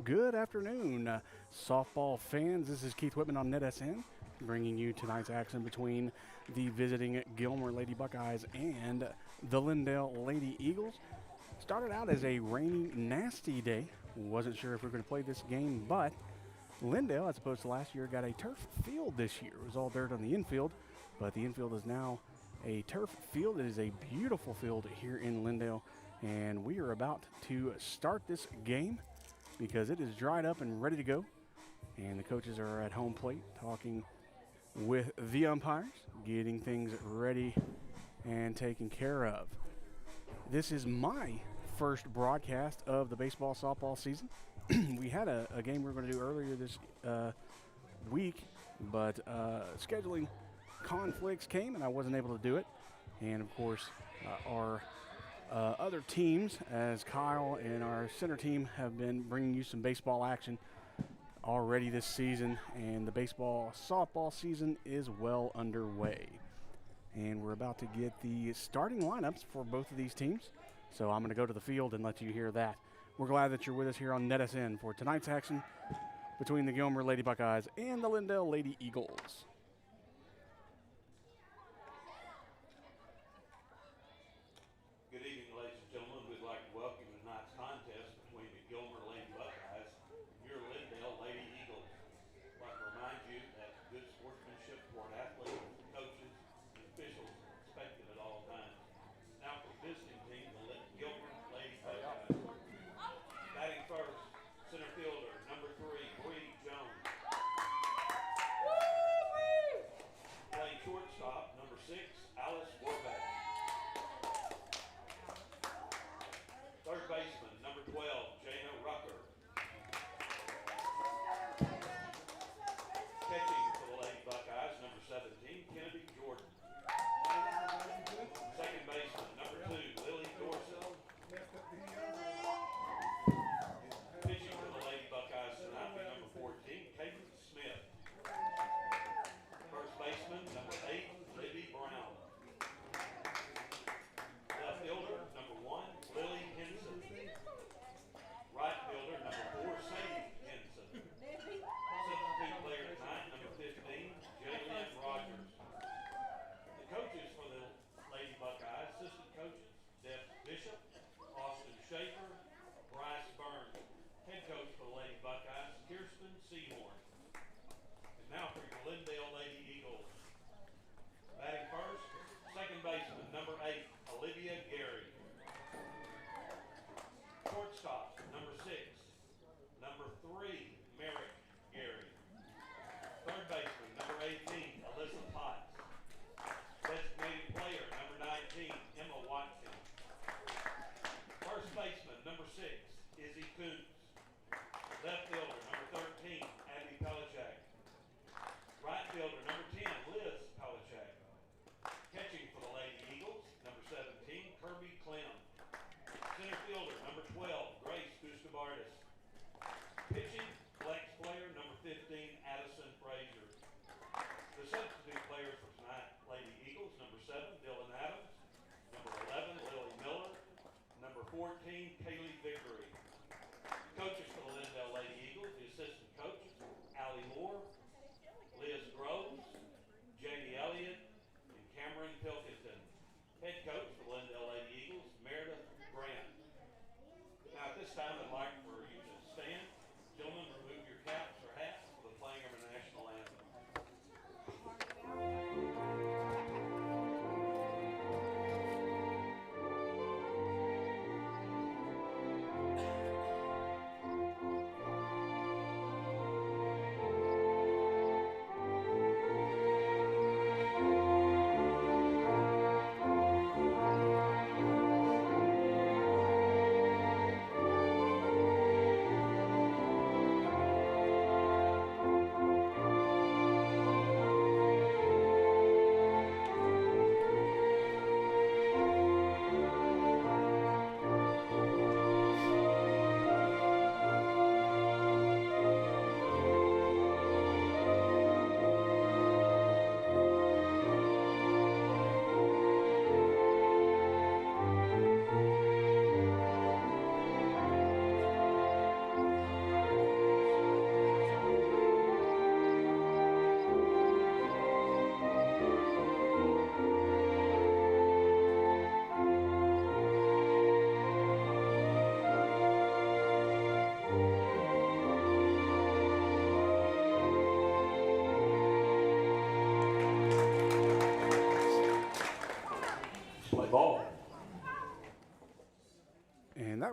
Good afternoon, softball fans. This is Keith Whitman on NetSN, bringing you tonight's action between the visiting Gilmer Lady Buckeyes and the Lindale Lady Eagles. Started out as a rainy, nasty day. Wasn't sure if we were going to play this game, but Lindale, as opposed to last year, got a turf field this year. It was all dirt on the infield, but the infield is now a turf field. It is a beautiful field here in Lindale, and we are about to start this game because it is dried up and ready to go. And the coaches are at home plate talking with the umpires, getting things ready and taken care of. This is my first broadcast of the baseball softball season. We had a game we were going to do earlier this week, but scheduling conflicts came and I wasn't able to do it. And of course, our other teams, as Kyle and our center team have been bringing you some baseball action already this season, and the baseball softball season is well underway. And we're about to get the starting lineups for both of these teams. So I'm going to go to the field and let you hear that. We're glad that you're with us here on NetSN for tonight's action between the Gilmer Lady Buckeyes and the Lindale Lady Eagles. Good evening, ladies and gentlemen. We'd like to welcome you to tonight's contest between the Gilmer Lady Buckeyes and your Lindale Lady Eagles. I'd like to remind you that good sportsmanship toward athletes, coaches, and officials is expected at all times. Now for the visiting team, the Gilmer Lady Buckeyes. Batting first, center fielder, number 3, Bree Jones. Playing shortstop, number 6, Alice Warbeck. Third baseman, number 12, Jana Rucker. Catching for the Lady Buckeyes, number 17, Kennedy Jordan. Second baseman, number 2, Lily Dorsey. Pitching for the Lady Buckeyes tonight, number 14, Caitlin Smith. First baseman, number 8, Libby Brown. Left fielder, number 1, Lily Henson. Right fielder, number 4, Sadie Henson. Substitute player tonight, number 15, Jaylynn Rogers. The coaches for the Lady Buckeyes, assistant coaches, Deb Bishop, Austin Schaefer, Bryce Burns. Head coach for the Lady Buckeyes, Kirsten Seymour. And now for your Lindale Lady Eagles. Batting first, second baseman, number 8, Olivia Gary. Shortstop, number 6, number 3, Merrick Gary. Third baseman, number 18, Alyssa Potts. Designated player, number 19, Emma Watkins. First baseman, number 6, Izzy Koontz. Left fielder, number 13, Abby Pelichak. Right fielder, number 10, Liz Pelichak. Catching for the Lady Eagles, number 17, Kirby Clem. Center fielder, number 12, Grace Gustavardis. Pitching, flex player, number 15, Addison Frazier. The substitute players for tonight, Lady Eagles, number 7, Dylan Adams. Number 11, Lily Miller. Number 14, Kaylee Vickery. Coaches for the Lindale Lady Eagles, the assistant coaches, Allie Moore, Liz Groves, Jamie Elliott, and Cameron Pilkington. Head coach for the Lindale Lady Eagles, Meredith Grant. Now at this time, I'd like for you to stand. Gentlemen, remove your caps or hats for the playing of our national anthem.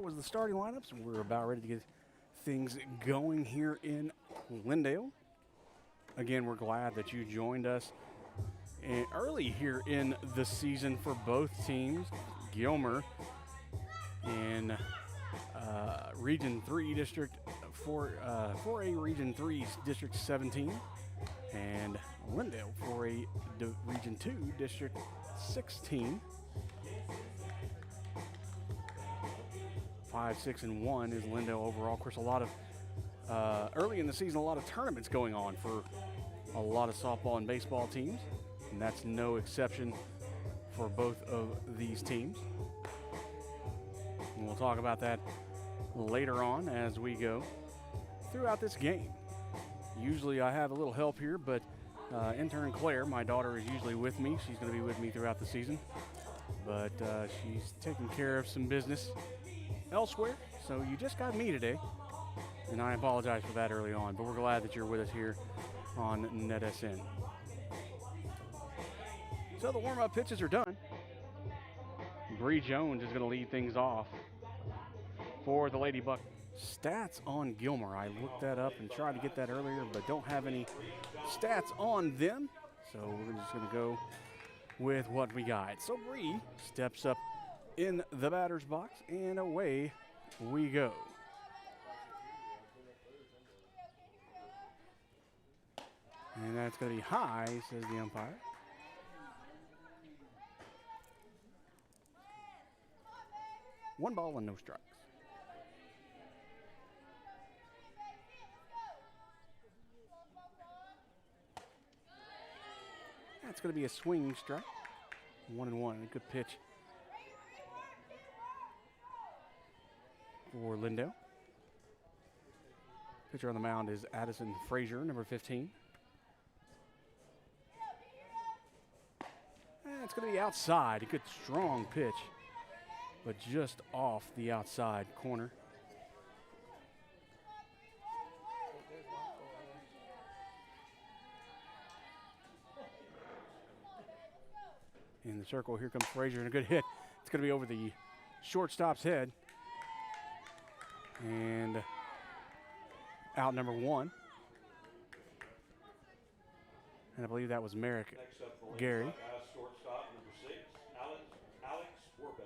was the starting lineups. We're about ready to get things going here in Lindale. Again, we're glad that you joined us early here in the season for both teams. Gilmer in Region 3 District 4A Region 3 District 17, and Lindale for a Region 2 District 16. 5, 6, and 1 is Lindale overall. Of course, a lot of early in the season, a lot of tournaments going on for a lot of softball and baseball teams, and that's no exception for both of these teams. And we'll talk about that later on as we go throughout this game. Usually I have a little help here, but intern Claire, my daughter, is usually with me. She's going to be with me throughout the season, but she's taking care of some business elsewhere, so you just got me today, and I apologize for that early on, but we're glad that you're with us here on NetSN. So the warm-up pitches are done. Bree Jones is going to lead things off for the Lady Buck. Stats on Gilmer. I looked that up and tried to get that earlier, but don't have any stats on them, so we're just going to go with what we got. So Bree steps up in the batter's box, and away we go. And that's going to be high, says the umpire. One ball and no strikes. That's going to be a swinging strike. 1-1, a good pitch for Lindale. Pitcher on the mound is Addison Frazier, number 15. And it's going to be outside. A good strong pitch, but just off the outside corner. In the circle, here comes Frazier, and a good hit. It's going to be over the shortstop's head. And out number 1. And I believe that was Merrick Gary. Shortstop number 6, Alex Warbeck.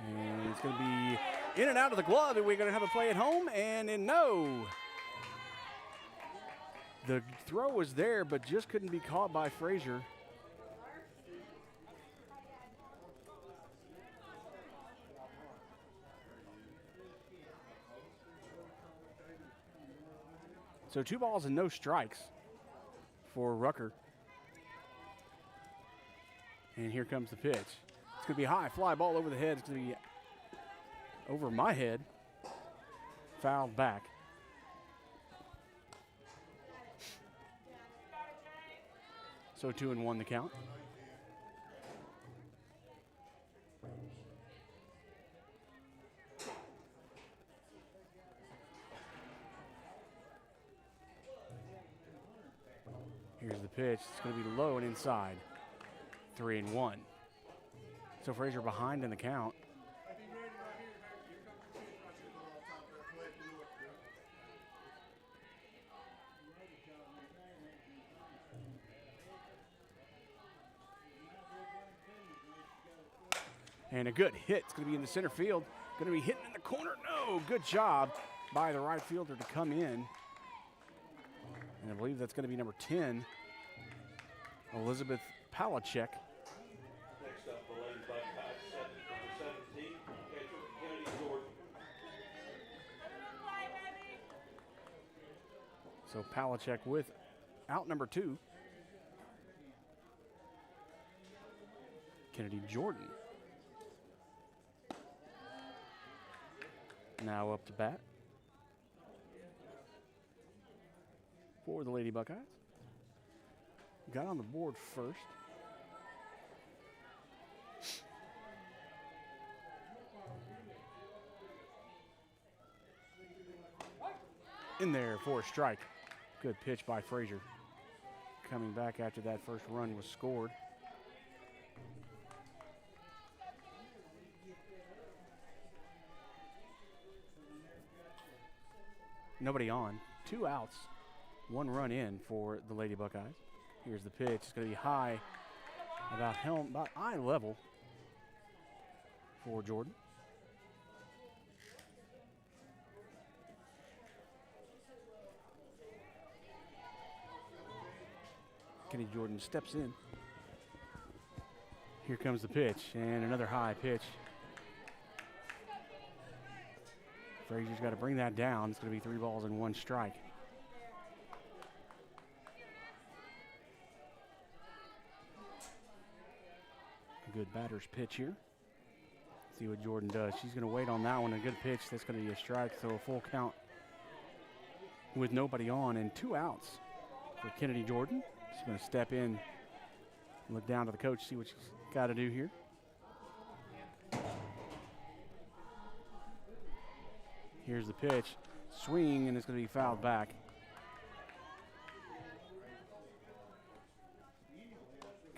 And it's going to be in and out of the glove, and we're going to have a play at home, and no. The throw was there, but just couldn't be caught by Frazier. So 2 balls and no strikes for Rucker. And here comes the pitch. It's going to be high, fly ball over the head. It's going to be over my head. Fouled back. So 2-1 the count. Here's the pitch. It's going to be low and inside. 3-1. So Frazier behind in the count. And a good hit. It's going to be in the center field. Going to be hitting in the corner. No, good job by the right fielder to come in. And I believe that's going to be number 10, Elizabeth Palachek. Next up, the Lady Buckeyes, number 17, catcher Kennedy Jordan. So Palachek with out number 2, Kennedy Jordan. Now up to bat for the Lady Buckeyes. Got on the board first. in there for a strike. Good pitch by Frazier. Coming back after that first run was scored. Nobody on. 2 outs. 1 run in for the Lady Buckeyes. Here's the pitch. It's going to be high, about eye level for Jordan. Kenny Jordan steps in. Here comes the pitch, and another high pitch. Frazier's got to bring that down. It's going to be 3 balls and 1 strike. A good batter's pitch here. See what Jordan does. She's going to wait on that one. A good pitch. That's going to be a strike, so a full count with nobody on and 2 outs for Kennedy Jordan. She's going to step in, look down to the coach, see what she's got to do here. Here's the pitch. Swing, and it's going to be fouled back.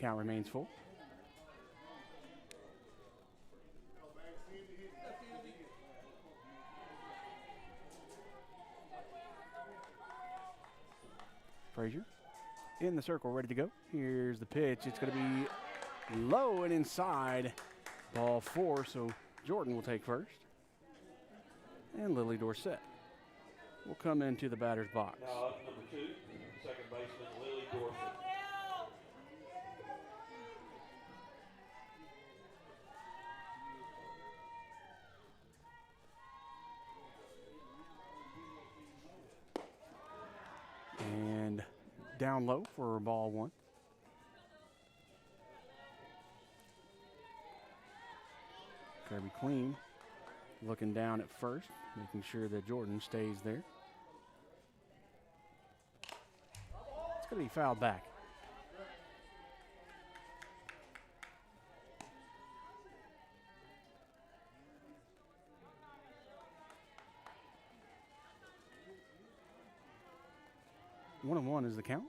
Count remains full. Frazier in the circle, ready to go. Here's the pitch. It's going to be low and inside. Ball 4, so Jordan will take first. And Lily Dorsett will come into the batter's box. Now up number 2, second baseman Lily Dorsett. And down low for ball 1. Kirby Clean looking down at first, making sure that Jordan stays there. It's going to be fouled back. One and one is the count.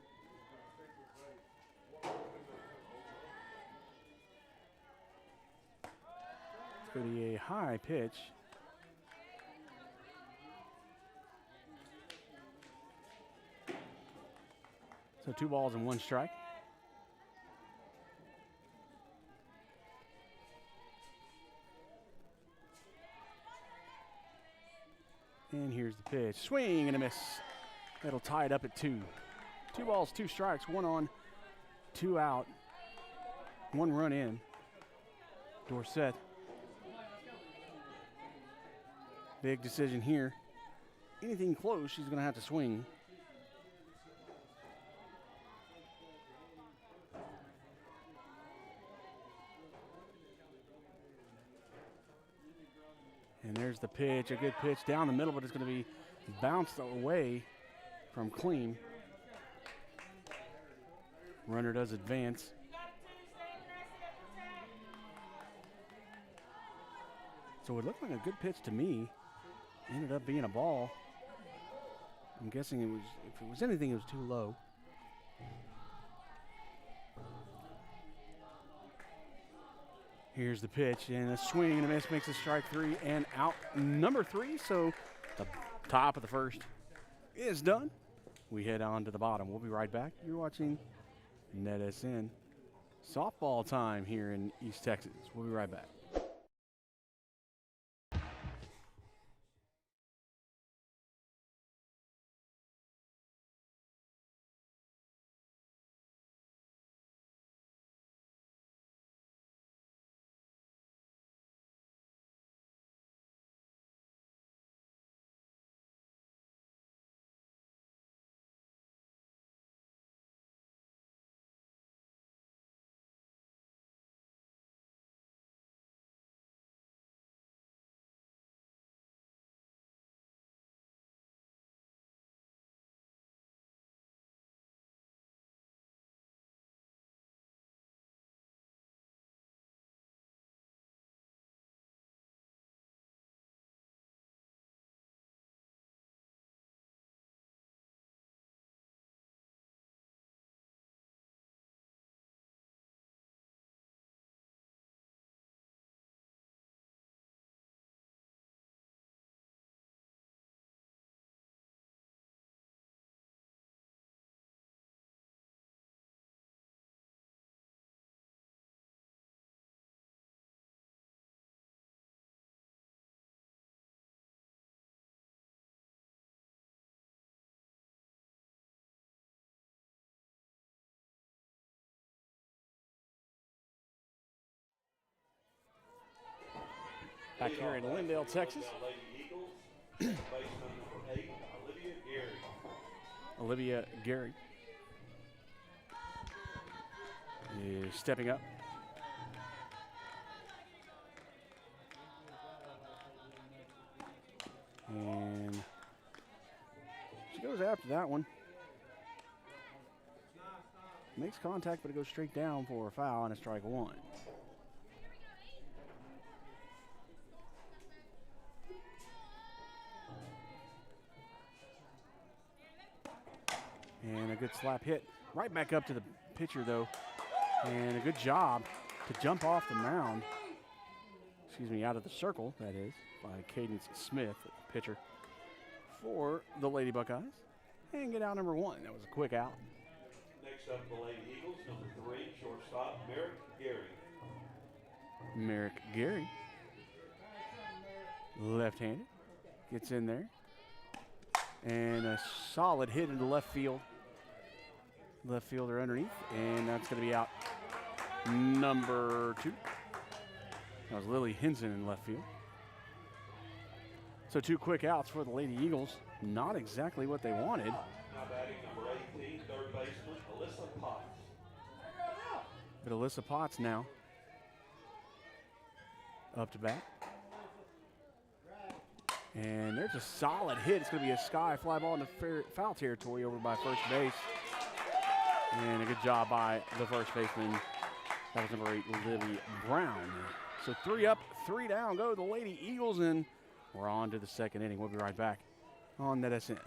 It's going to be a high pitch. So 2 balls and 1 strike. And here's the pitch. Swing and a miss. That'll tie it up at 2. 2 balls, 2 strikes, 1 on, 2 out, 1 run in. Dorsett. Big decision here. Anything close, she's going to have to swing. And there's the pitch, a good pitch down the middle, but it's going to be bounced away from Clean. Runner does advance. So it looked like a good pitch to me. Ended up being a ball. I'm guessing it was, if it was anything, it was too low. Here's the pitch, and a swing and a miss makes it strike 3 and out number 3. So the top of the first is done. We head on to the bottom. We'll be right back. You're watching NetSN softball time here in East Texas. We'll be right back. back here in Lindale, Texas. Lady Eagles, baseman number 8, Olivia Gary. Olivia Gary is stepping up. And she goes after that one. Makes contact, but it goes straight down for a foul and a strike one. And a good slap hit. Right back up to the pitcher, though. And a good job to jump off the mound. Excuse me, out of the circle, that is, by Cadence Smith, the pitcher, for the Lady Buckeyes. And get out number 1. That was a quick out. Next up, the Lady Eagles, number 3, shortstop, Merrick Gary. Merrick Gary. Left-handed. Gets in there. And a solid hit into left field. Left fielder underneath. And that's going to be out number 2. That was Lily Hinson in left field. So 2 quick outs for the Lady Eagles. Not exactly what they wanted. Now batting number 18, third baseman, Alyssa Potts. But Alyssa Potts now up to bat. And there's a solid hit. It's going to be a sky fly ball into foul territory over by first base. And a good job by the first baseman. That was number 8, Livy Brown. So 3 up, 3 down go the Lady Eagles, and we're on to the second inning. We'll be right back on NetSN.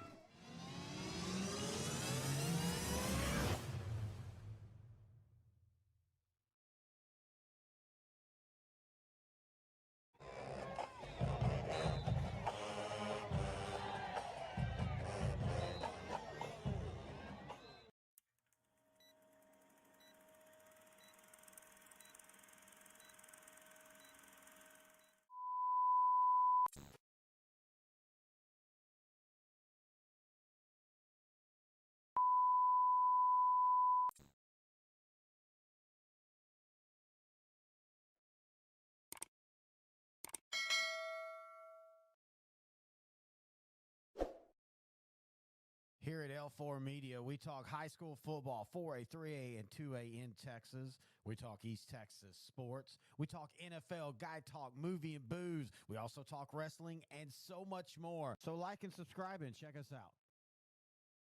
Here at L4 Media, we talk high school football, 4A, 3A, and 2A in Texas. We talk East Texas sports. We talk NFL, guy talk, movie and booze. We also talk wrestling and so much more. So like and subscribe and check us out.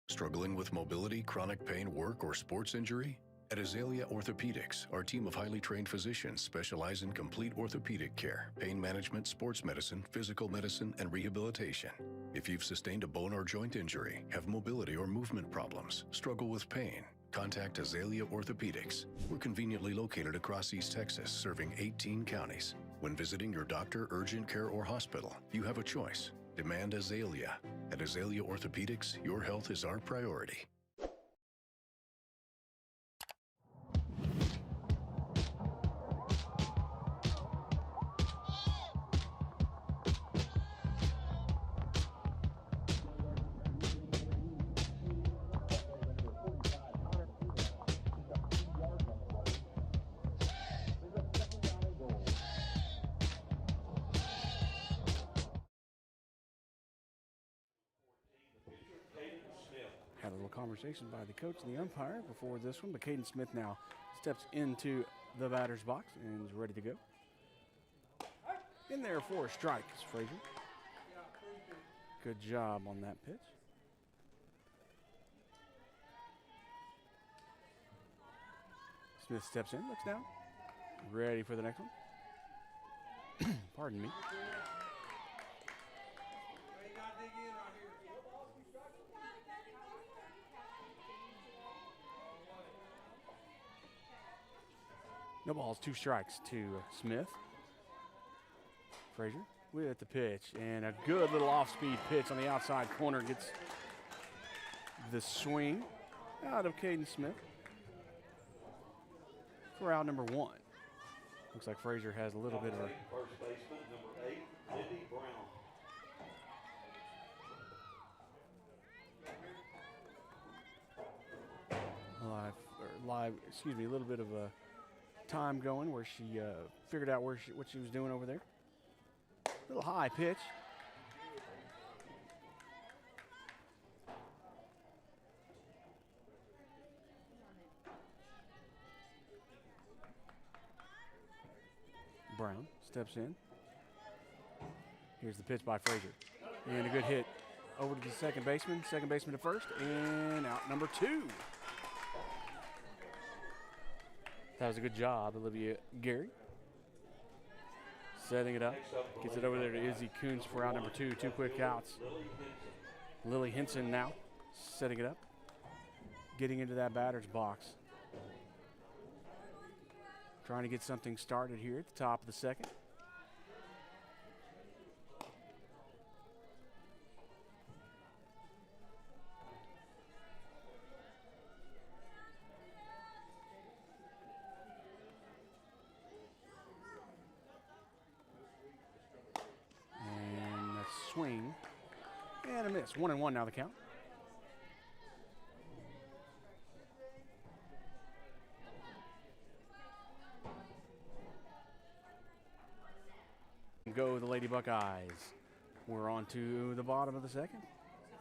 Struggling with mobility, chronic pain, work, or sports injury? At Azalea Orthopedics, our team of highly trained physicians specialize in complete orthopedic care, pain management, sports medicine, physical medicine, and rehabilitation. If you've sustained a bone or joint injury, have mobility or movement problems, struggle with pain, contact Azalea Orthopedics. We're conveniently located across East Texas, serving 18 counties. When visiting your doctor, urgent care, or hospital, you have a choice. Demand Azalea. At Azalea Orthopedics, your health is our priority. Had a little conversation by the coach and the umpire before this one, but Caden Smith now steps into the batter's box and is ready to go. In there for a strike is Frazier. Good job on that pitch. Smith steps in, looks down, ready for the next one. Pardon me. No balls, 2 strikes to Smith. Frazier with the pitch, and a good little off-speed pitch on the outside corner gets the swing out of Caden Smith for out number 1. Looks like Frazier has a little bit of a First baseman, number 8, Libby Brown. a little bit of a time going where she figured out what she was doing over there. Little high pitch. Brown steps in. Here's the pitch by Frazier. And a good hit over to the second baseman to first, and out number 2. That was a good job, Olivia Gary. Setting it up. Gets it over there to Izzy Coons for out number 2. 2 quick outs. Lily Henson now setting it up. Getting into that batter's box. Trying to get something started here at the top of the second. And a swing and a miss. 1-1 now the count. Go the Lady Buckeyes. We're on to the bottom of the second.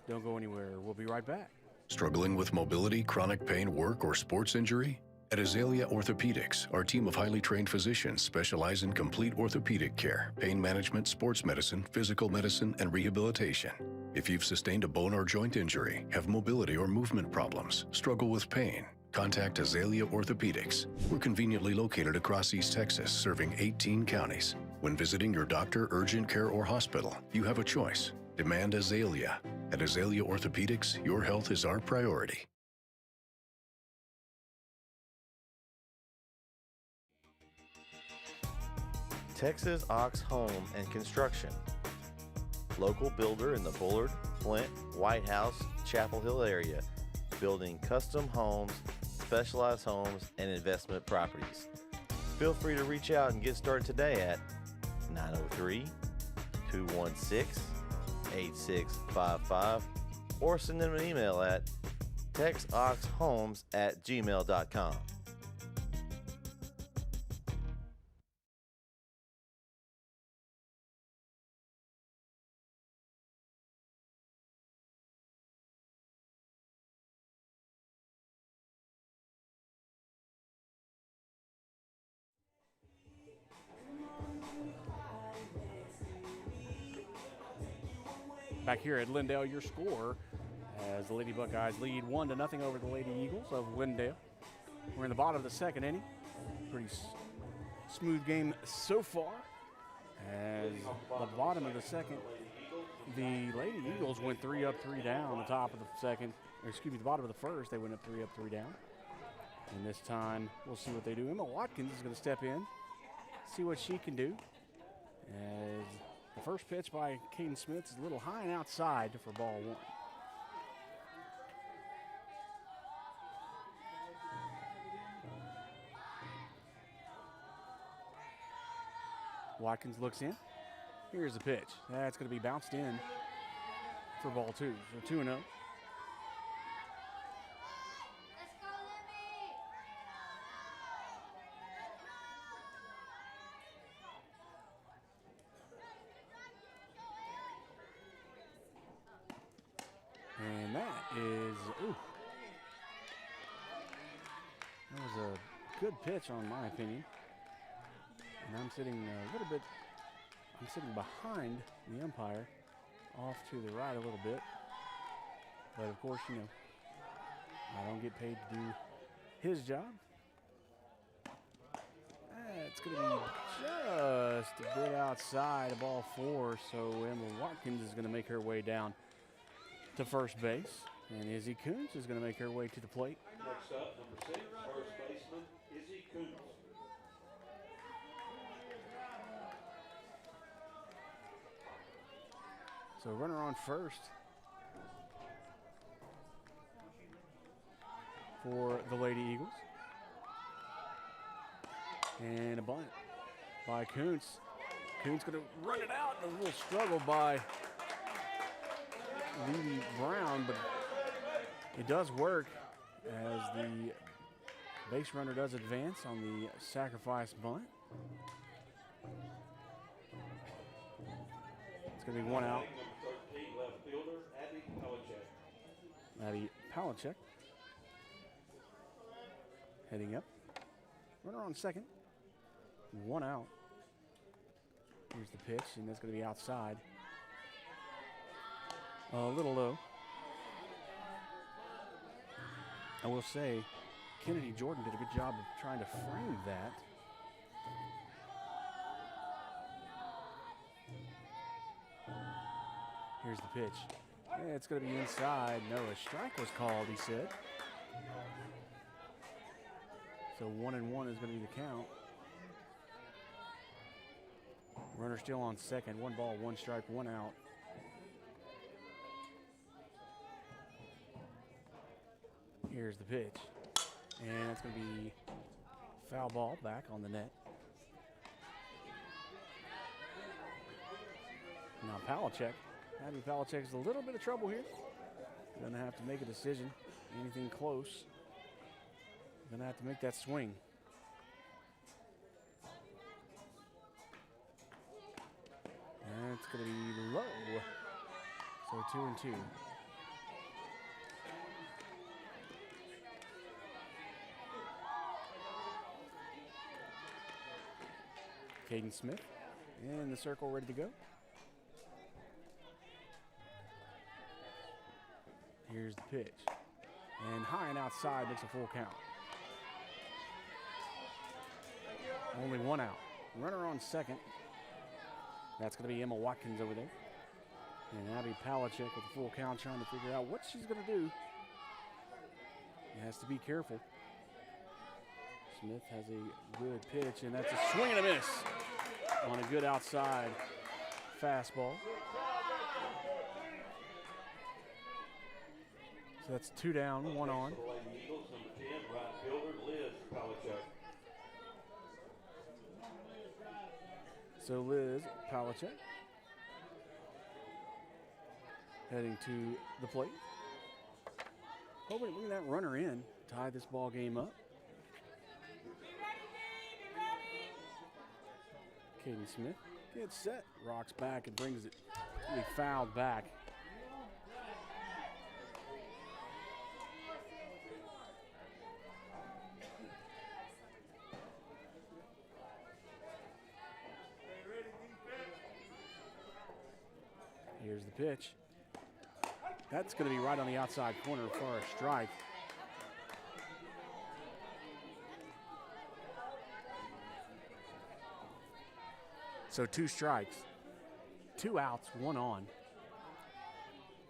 Don't go anywhere. We'll be right back. Struggling with mobility, chronic pain, work, or sports injury? At Azalea Orthopedics, our team of highly trained physicians specialize in complete orthopedic care, pain management, sports medicine, physical medicine, and rehabilitation. If you've sustained a bone or joint injury, have mobility or movement problems, struggle with pain, contact Azalea Orthopedics. We're conveniently located across East Texas, serving 18 counties. When visiting your doctor, urgent care, or hospital, you have a choice. Demand Azalea. At Azalea Orthopedics, your health is our priority. Texas Ox Home and Construction. Local builder in the Bullard, Flint, White House, Chapel Hill area. Building custom homes, specialized homes, and investment properties. Feel free to reach out and get started today at 903-216-8655 or send them an email at texoxhomes@gmail.com. Back here at Lindale, your score as the Lady Buckeyes lead 1-0 over the Lady Eagles of Lindale. We're in the bottom of the second inning. Pretty smooth game so far. As the bottom of the second, the Lady Eagles went 3 up, 3 down. The top of the second, or excuse me, the bottom of the first, they went up 3 up, 3 down. And this time, we'll see what they do. Emma Watkins is going to step in, see what she can do. As the first pitch by Caden Smith is a little high and outside for ball 1. Watkins looks in. Here's the pitch. That's going to be bounced in for ball 2. So 2-0. And that is, that was a good pitch on my opinion. And I'm sitting behind the umpire, off to the right a little bit. But of course, you know, I don't get paid to do his job. It's going to be just a bit outside of ball 4, so Emma Watkins is going to make her way down to first base, and Izzy Coons is going to make her way to the plate. Next up, number 6, first baseman, Izzy Coons. So runner on first for the Lady Eagles. And a bunt by Coons. Coons going to run it out. A little struggle by Levy Brown, but it does work as the base runner does advance on the sacrifice bunt. going to be one out. Number 13, left fielder, Abby Pelichek. Abby Palichek heading up. Runner on second. One out. Here's the pitch, and that's going to be outside. A little low. I will say, Kennedy Jordan did a good job of trying to frame that. Here's the pitch. Yeah, it's going to be inside. No, a strike was called, he said. So 1-1 is going to be the count. Runner still on second. 1 ball, 1 strike, 1 out. Here's the pitch. And it's going to be foul ball back on the net. Now Palichek. Abby Palichek's a little bit of trouble here. Going to have to make a decision. Anything close. Going to have to make that swing. And it's going to be low. So 2-2. Caden Smith in the circle, ready to go. Here's the pitch. And high and outside makes a full count. Only 1 out. Runner on second. That's going to be Emma Watkins over there. And Abby Palichek with a full count trying to figure out what she's going to do. She has to be careful. Smith has a good pitch, and that's a swing and a miss on a good outside fastball. So that's 2 down, 1 on. For the Lady Eagles, number 10, right fielder, Liz Pelichek. So Liz Palichek heading to the plate. Hoping to bring that runner in, tie this ball game up. Katie Smith gets set, rocks back and brings it to be fouled back. Here's the pitch. That's going to be right on the outside corner for a strike. So 2 strikes, 2 outs, 1 on.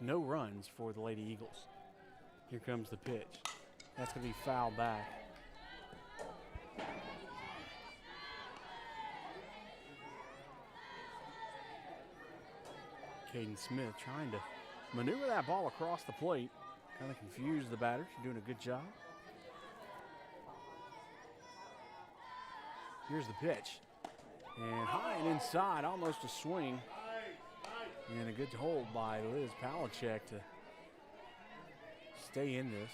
No runs for the Lady Eagles. Here comes the pitch. That's going to be fouled back. Caden Smith trying to maneuver that ball across the plate. Kind of confused the batter. She's doing a good job. Here's the pitch. And high and inside, almost a swing. And a good hold by Liz Palichek to stay in this.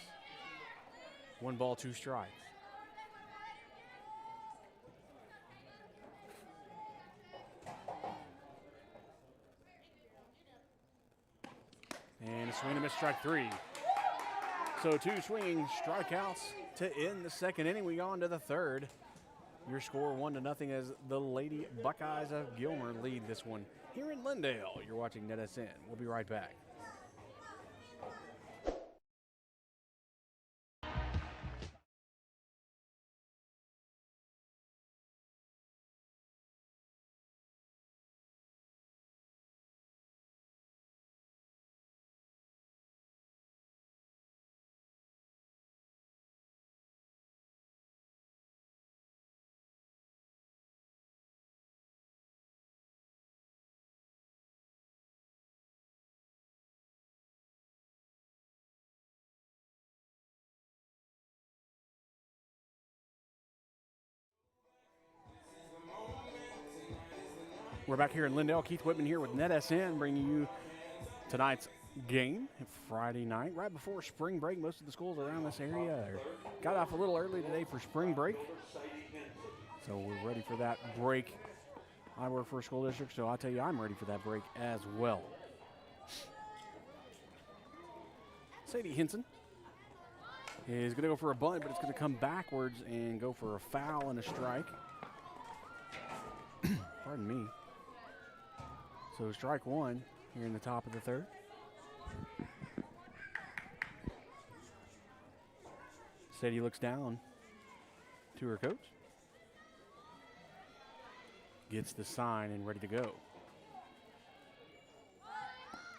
1 ball, 2 strikes. And a swing and a miss, strike 3. So 2 swinging strikeouts to end the second inning. We go on to the third. Your score 1-0 as the Lady Buckeyes of Gilmer lead this one here in Lindale. You're watching NetSN. We'll be right back. We're back here in Lindale. Keith Whitman here with NetSN, bringing you tonight's game Friday night, right before spring break. Most of the schools around this area got off a little early today for spring break, so we're ready for that break I work for a school district, so I tell you, I'm ready for that break as well. Sadie Henson is going to go for a bunt, but it's going to come backwards and go for a foul and a strike. Pardon me. So strike one here in the top of the third. Sadie looks down to her coach. Gets the sign and ready to go.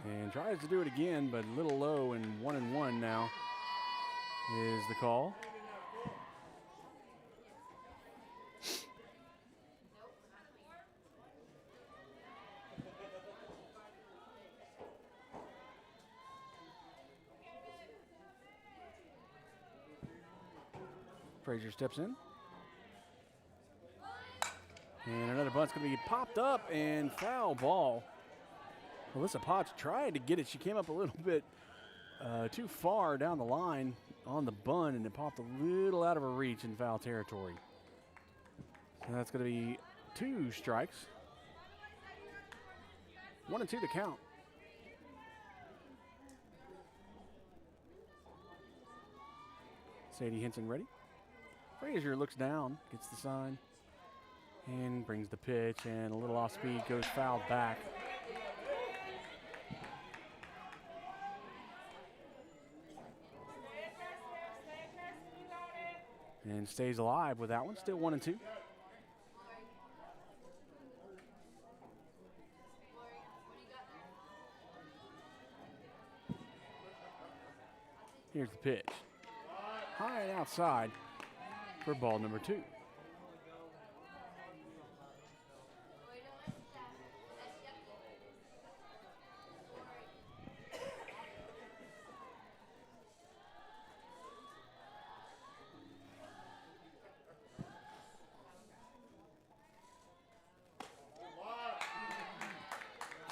And tries to do it again, but a little low, and 1-1 now is the call. Frazier steps in. And another bunt's going to be popped up and foul ball. Alyssa Potts tried to get it. She came up a little bit too far down the line on the bunt, and it popped a little out of her reach in foul territory. So that's going to be 2 strikes. 1-2 to count. Sadie Henson ready. Frazier looks down, gets the sign, and brings the pitch, and a little off speed, goes fouled back. And stays alive with that one, still 1-2. Here's the pitch. High and outside for ball number 2.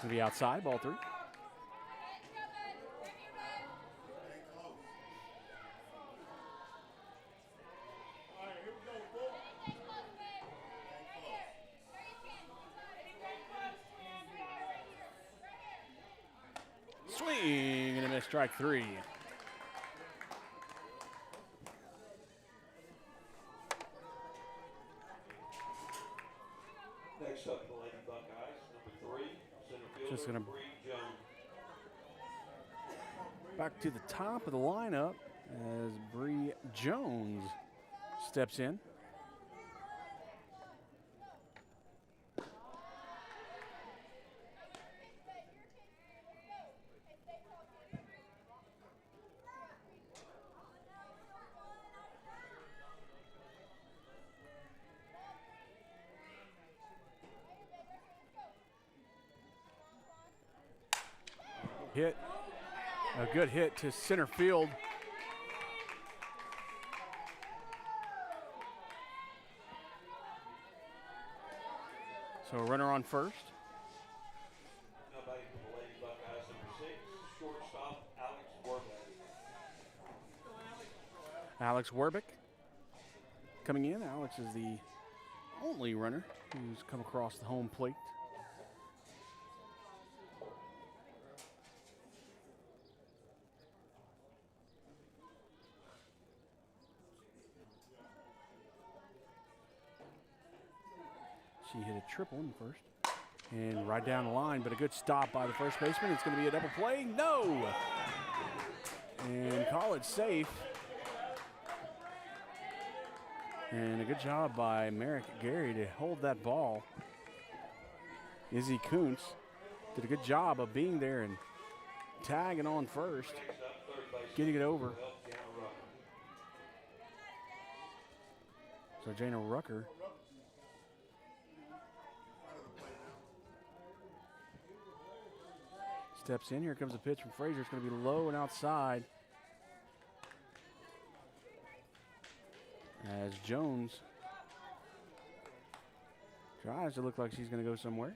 Gonna be outside, ball 3. Swing and a miss, strike 3. Next up, the Lady Buckeyes, number 3, center fielder, Just gonna Bree Jones. back to the top of the lineup as Bree Jones steps in. Hit, a good hit to center field. So a runner on first. Now back to the Lady Buckeyes, number 6, shortstop, Alex Warbeck. Alex Werbick coming in. Alex is the only runner who's come across the home plate. She hit a triple in the first. And right down the line, but a good stop by the first baseman. It's going to be a double play. No! And call it safe. And a good job by Merrick Gary to hold that ball. Izzy Kuntz did a good job of being there and tagging on first, getting it over. So Jana Rucker steps in. Here comes a pitch from Frazier. It's going to be low and outside. As Jones tries to look like she's going to go somewhere.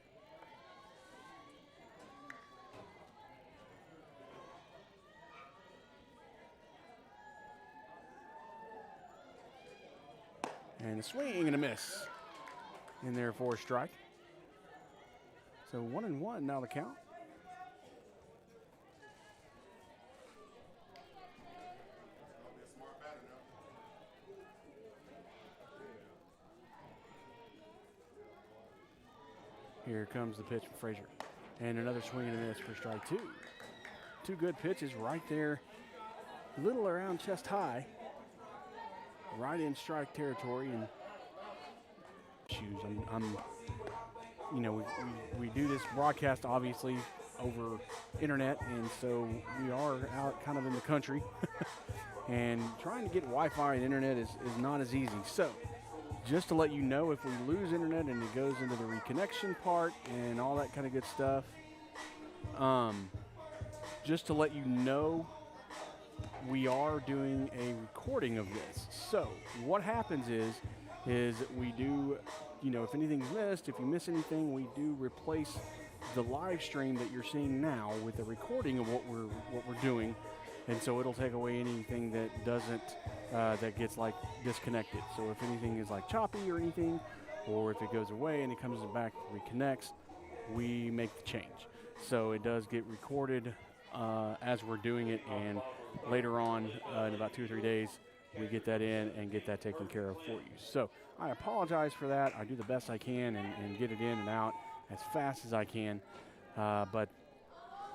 And a swing and a miss in there for a strike. So 1-1 now the count. Here comes the pitch from Frazier. And another swing and a miss for strike two. Two good pitches right there, little around chest high, right in strike territory. And I'm you know, we do this broadcast obviously over internet, and so we are out kind of in the country. And trying to get Wi-Fi and internet is not as easy. So just to let you know, if we lose internet and it goes into the reconnection part and all that kind of good stuff, just to let you know, we are doing a recording of this. So what happens is we do, you know, if anything's missed, if you miss anything, we do replace the live stream that you're seeing now with a recording of what we're doing. And so it'll take away anything that doesn't, that gets like disconnected. So if anything is like choppy or anything, or if it goes away and it comes back, reconnects, we make the change. So it does get recorded as we're doing it, and later on in about 2 or 3 days, we get that in and get that taken care of for you. So I apologize for that. I do the best I can and get it in and out as fast as I can, but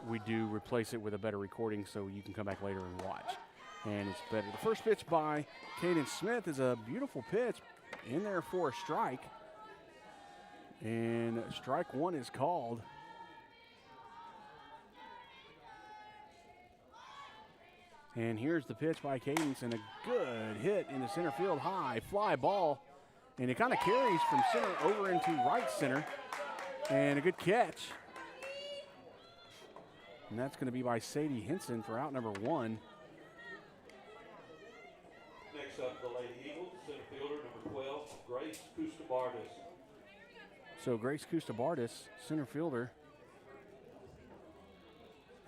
we do replace it with a better recording so you can come back later and watch. And it's better. The first pitch by Caden Smith is a beautiful pitch in there for a strike. And strike one is called. And here's the pitch by Cadence, and a good hit into center field, high fly ball. And it kind of carries from center over into right center. And a good catch. And that's going to be by Sadie Henson for out number one. Next up, the Lady Eagles, center fielder, number 12, Grace Custabardis. So Grace Custabardis, center fielder.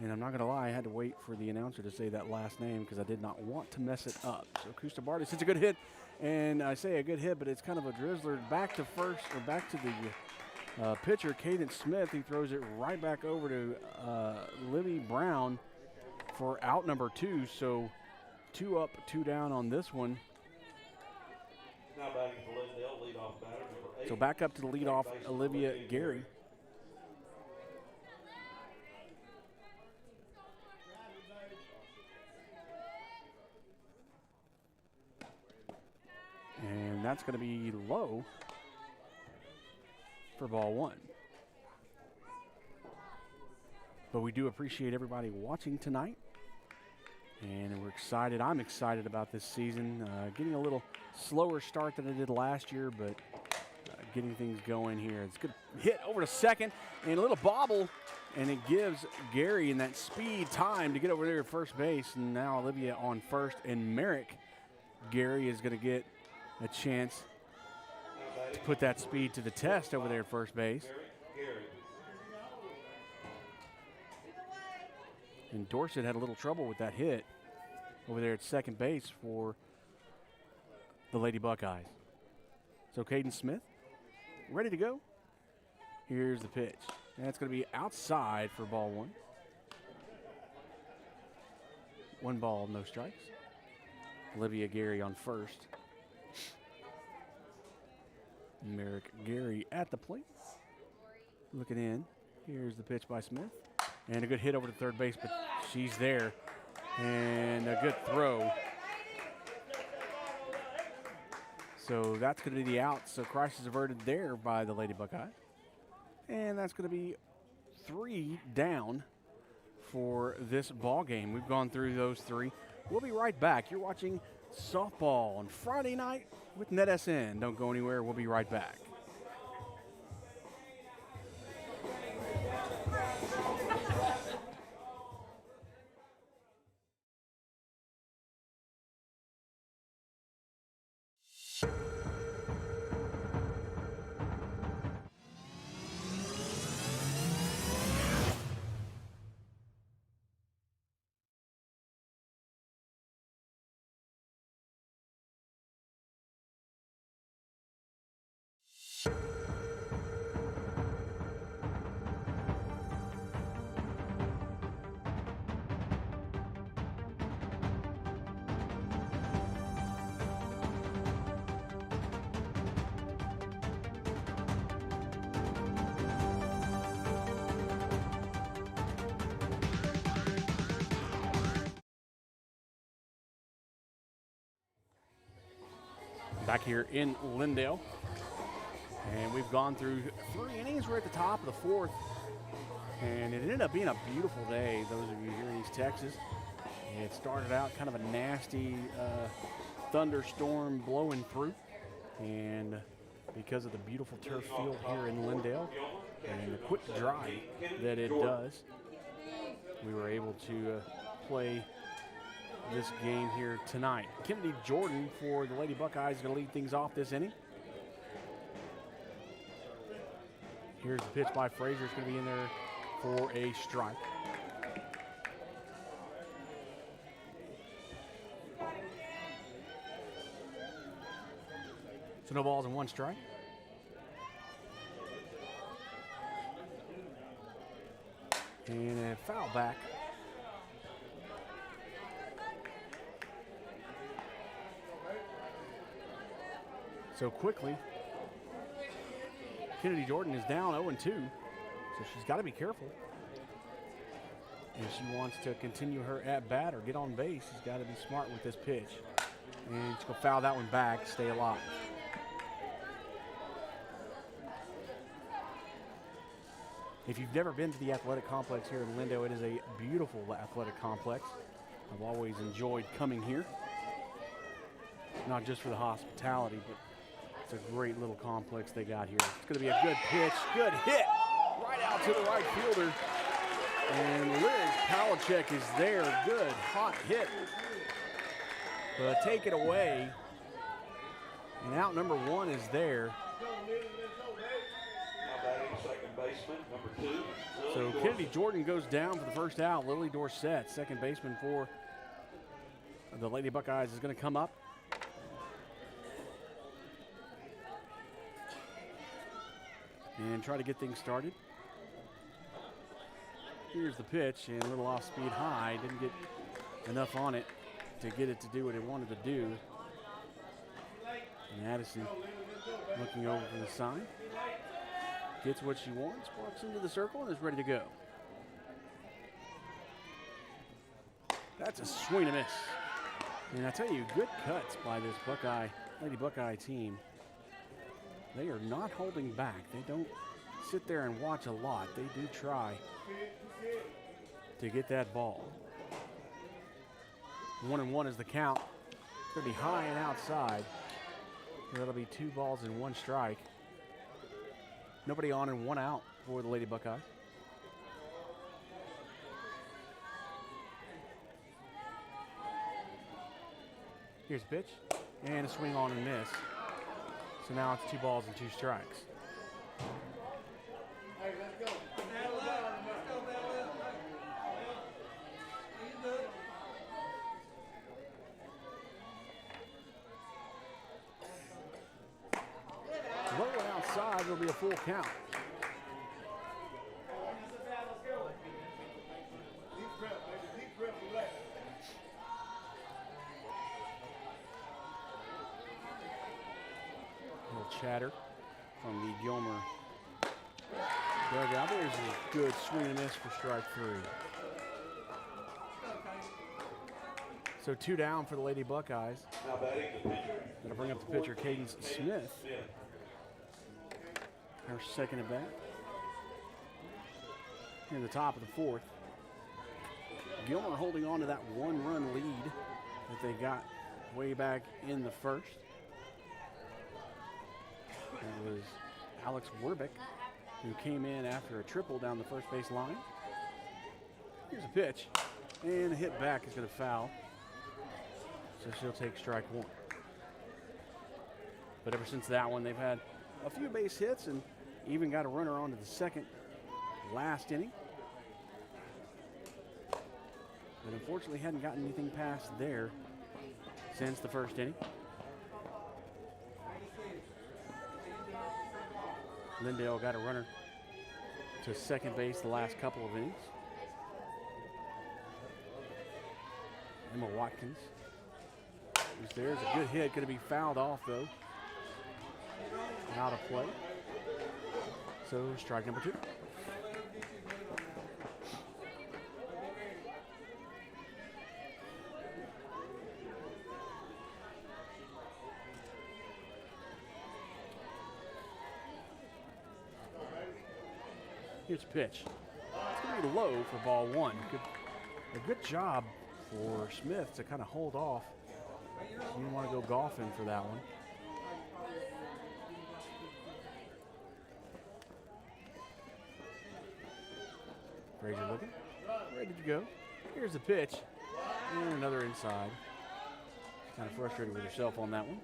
And I'm not going to lie, I had to wait for the announcer to say that last name because I did not want to mess it up. So Custabardis, it's a good hit. And I say a good hit, but it's kind of a drizzler back to first, or back to the pitcher, Caden Smith. He throws it right back over to Libby Brown for out number two. So 2 up, 2 down on this one. Now batting for Lindale, leadoff batter, number 8. So back up to the leadoff, Olivia Gary. And that's going to be low for ball one. But we do appreciate everybody watching tonight. And we're excited. I'm excited about this season. Getting a little slower start than I did last year, but getting things going here. It's a good hit over to second, and a little bobble, and it gives Gary in that speed time to get over there at first base. And now Olivia on first, and Merrick Gary is going to get a chance to put that speed to the test over there at first base. And Dorset had a little trouble with that hit over there at second base for the Lady Buckeyes. So Caden Smith, ready to go. Here's the pitch. And it's going to be outside for ball one. 1 ball, no strikes. Olivia Gary on first. Merrick Gary at the plate. Looking in. Here's the pitch by Smith. And a good hit over to third base, but she's there. And a good throw. So that's going to be the out. So crisis averted there by the Lady Buckeye. And that's going to be 3 down for this ball game. We've gone through those 3. We'll be right back. You're watching softball on Friday night with NetSN. Don't go anywhere. We'll be right back. back here in Lindale. And we've gone through 3 innings. We're at the top of the 4th. And it ended up being a beautiful day, those of you here in East Texas. It started out kind of a nasty thunderstorm blowing through. And because of the beautiful turf field here in Lindale and the quick drive that it does, we were able to play this game here tonight. Kennedy Jordan for the Lady Buckeyes is going to lead things off this inning. Here's the pitch by Frazier. It's going to be in there for a strike. So no balls and 1 strike. And a foul back. So quickly, Kennedy Jordan is down 0-2, so she's got to be careful. If she wants to continue her at-bat or get on base, she's got to be smart with this pitch. And she's going to foul that one back, stay alive. If you've never been to the athletic complex here in Lindale, it is a beautiful athletic complex. I've always enjoyed coming here, not just for the hospitality, but it's a great little complex they got here. It's going to be a good pitch, good hit, right out to the right fielder. And Liz Palachek is there, good, hot hit. But take it away, and out number 1 is there. Second baseman, number 2. So Kennedy Jordan goes down for the first out. Lily Dorsett, second baseman for the Lady Buckeyes, is going to come up. And try to get things started. Here's the pitch, and a little off-speed high. Didn't get enough on it to get it to do what it wanted to do. And Addison looking over for the sign. Gets what she wants, walks into the circle, and is ready to go. That's a swing and miss. And I tell you, good cuts by this Lady Buckeye team. They are not holding back. They don't sit there and watch a lot. They do try to get that ball. 1-1 is the count. It's going to be high and outside. That'll be 2 balls and 1 strike. Nobody on and 1 out for the Lady Buckeyes. Here's a pitch and a swing on and miss. So now it's 2 balls and 2 strikes. Hey, let's go. Low and outside, it'll be a full count. A little chatter from the Gilmer dugout. There's a good swing and miss for strike 3. So 2 down for the Lady Buckeyes. Now batting the pitcher. Gonna bring up the pitcher, Cadence Smith. Yeah. Her second at bat. In the top of the 4th. Gilmer holding on to that 1-run lead that they got way back in the 1st. That was Alex Werbick, who came in after a triple down the first base line. Here's a pitch, and a hit back is going to foul. So she'll take strike 1. But ever since that one, they've had a few base hits and even got a runner onto the second last inning. But unfortunately hadn't gotten anything past there since the first inning. Lindale got a runner to second base the last couple of innings. Emma Watkins is there. It's a good hit, going to be fouled off though. Out of play. So strike number 2. Here's a pitch. It's going to be low for ball one. A good job for Smith to kind of hold off. You didn't want to go golfing for that one. Frazier looking. Ready to go. Here's the pitch. And another inside. Kind of frustrated with herself on that one.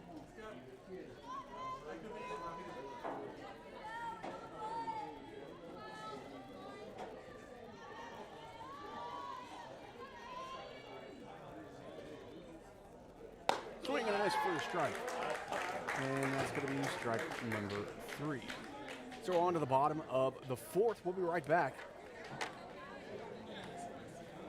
Swing and a miss for a strike. And that's going to be strike number 3. So on to the bottom of the 4th. We'll be right back.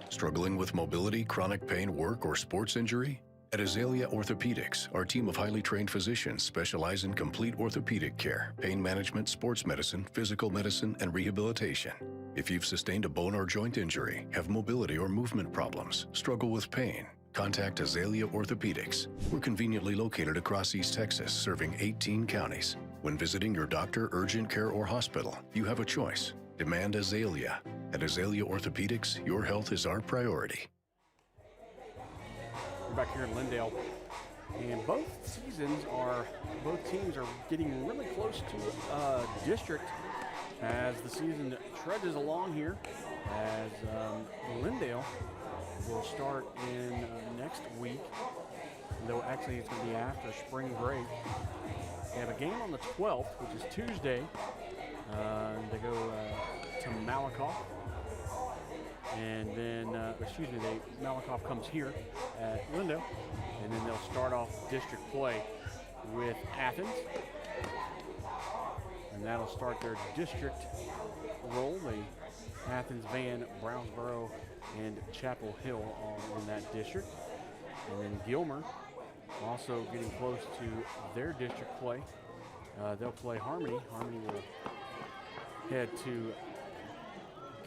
Struggling with mobility, chronic pain, work, or sports injury? At Azalea Orthopedics, our team of highly trained physicians specialize in complete orthopedic care, pain management, sports medicine, physical medicine, and rehabilitation. If you've sustained a bone or joint injury, have mobility or movement problems, struggle with pain, contact Azalea Orthopedics. We're conveniently located across East Texas, serving 18 counties. When visiting your doctor, urgent care, or hospital, you have a choice. Demand Azalea. At Azalea Orthopedics, your health is our priority. We're back here in Lindale, and both teams are getting really close to district as the season trudges along here, as Lindale will start in next week, though actually it's going to be after spring break. They have a game on the 12th, which is Tuesday. They go to Malakoff. And then, Malakoff comes here at Lindale, and then they'll start off district play with Athens. And that'll start their district role. Athens, Van, Brownsboro, and Chapel Hill all in that district. And then Gilmer also getting close to their district play. They'll play Harmony. Harmony will head to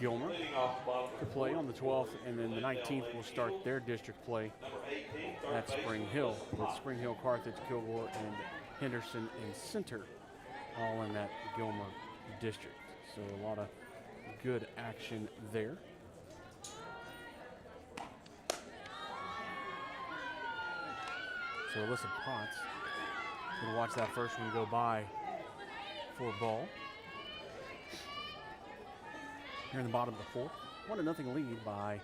Gilmer to play on the 12th, and then the 19th will start their district play at Spring Hill, with Spring Hill, Carthage, Kilgore, and Henderson and Center all in that Gilmer district. So a lot of good action there. So Alyssa Potts going to watch that first one go by for ball. Here in the bottom of the 4th, 1-0 lead by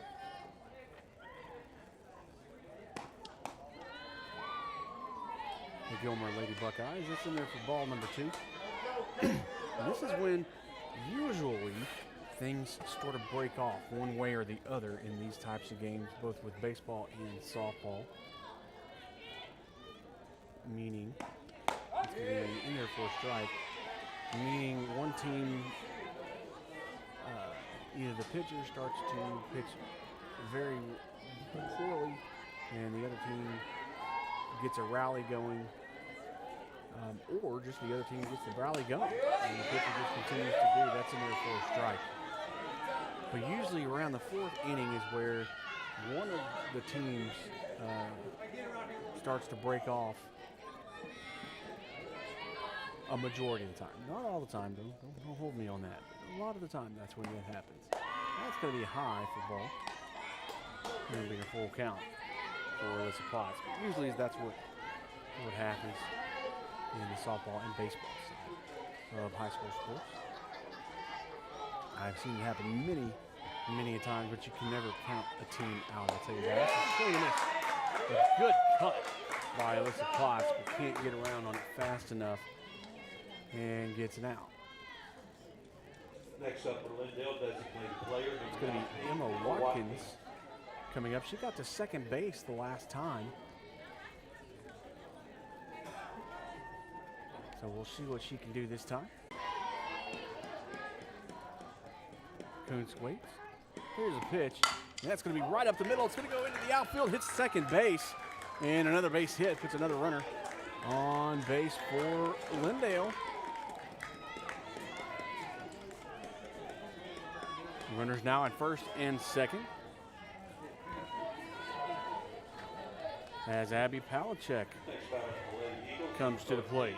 the Gilmer Lady Buckeyes. That's in there for ball number 2. And this is when usually things sort of break off one way or the other in these types of games, both with baseball and softball. Meaning, it's going to be in there for a strike, meaning one team, either the pitcher starts to pitch very poorly and the other team gets a rally going, or just the other team gets the rally going and the pitcher just continues to do. That's in there for a strike. But usually around the 4th inning is where one of the teams starts to break off a majority of the time. Not all the time, though. Don't hold me on that. A lot of the time, that's when that happens. That's going to be high for ball. Going to be a full count for Alyssa Potts. But usually that's what happens in the softball and baseball side of high school sports. I've seen it happen many a times, but you can never count a team out. I'll tell you that. That's a swing and miss. A good cut by Alyssa Potts, but can't get around on it fast enough and gets an out. Next up for Lindale, designated player. It's going to be Emma Watkins coming up. She got to second base the last time. So we'll see what she can do this time. Kuntz waits. Here's a pitch. And that's going to be right up the middle. It's going to go into the outfield, hits second base. And another base hit, puts another runner on base for Lindale. Runners now at first and second, as Abby Palachek comes to the plate.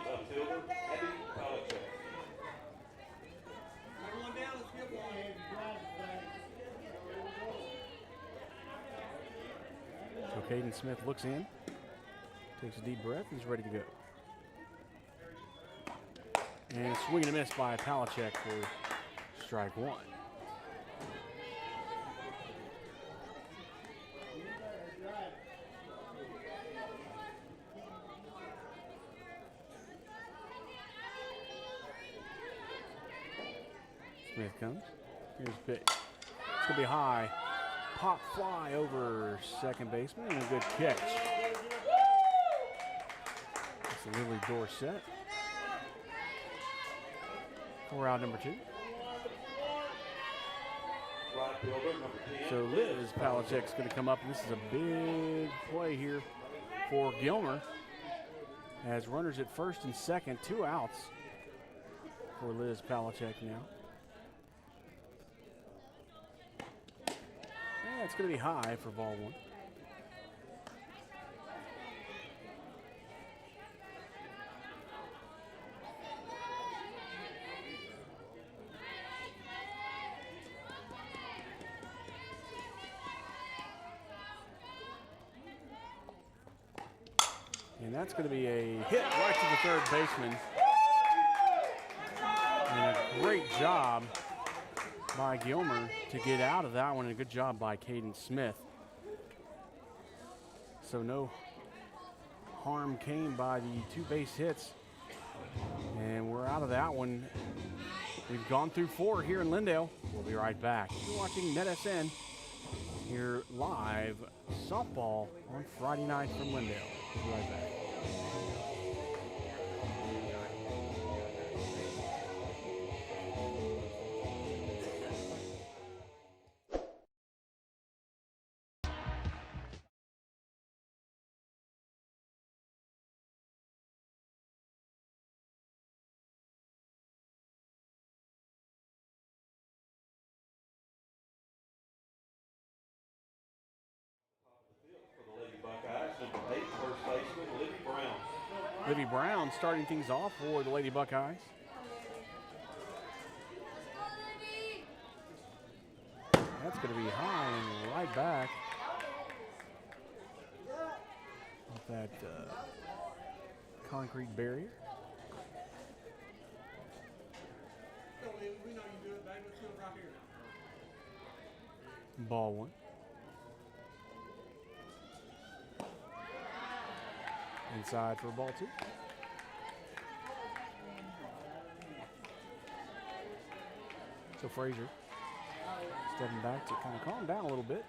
Caden Smith looks in, takes a deep breath, he's ready to go. And a swing and a miss by Palachek for strike one. Smith comes. Here's the pitch. It's going to be high. Pop fly over second baseman and a good catch. It's Lily Dorsett. For out number 2. Right fielder, number 10. So Liz Palachek's going to come up, and this is a big play here for Gilmer. As runners at first and second, 2 outs for Liz Palachek now. And it's going to be high for ball 1. And that's going to be a hit right to the third baseman. And a great job by Gilmer to get out of that one. And a good job by Caden Smith. So no harm came by the 2 base hits. And we're out of that one. We've gone through 4 here in Lindale. We'll be right back. You're watching NetSN here live softball on Friday night from Lindale. We'll be right back. For the Lady Buckeyes, number 8, first baseman, Libby Brown. Libby Brown starting things off for the Lady Buckeyes. That's going to be high and right back. Off that concrete barrier. Ball 1. Inside for ball 2. So Frazier stepping back to kind of calm down a little bit.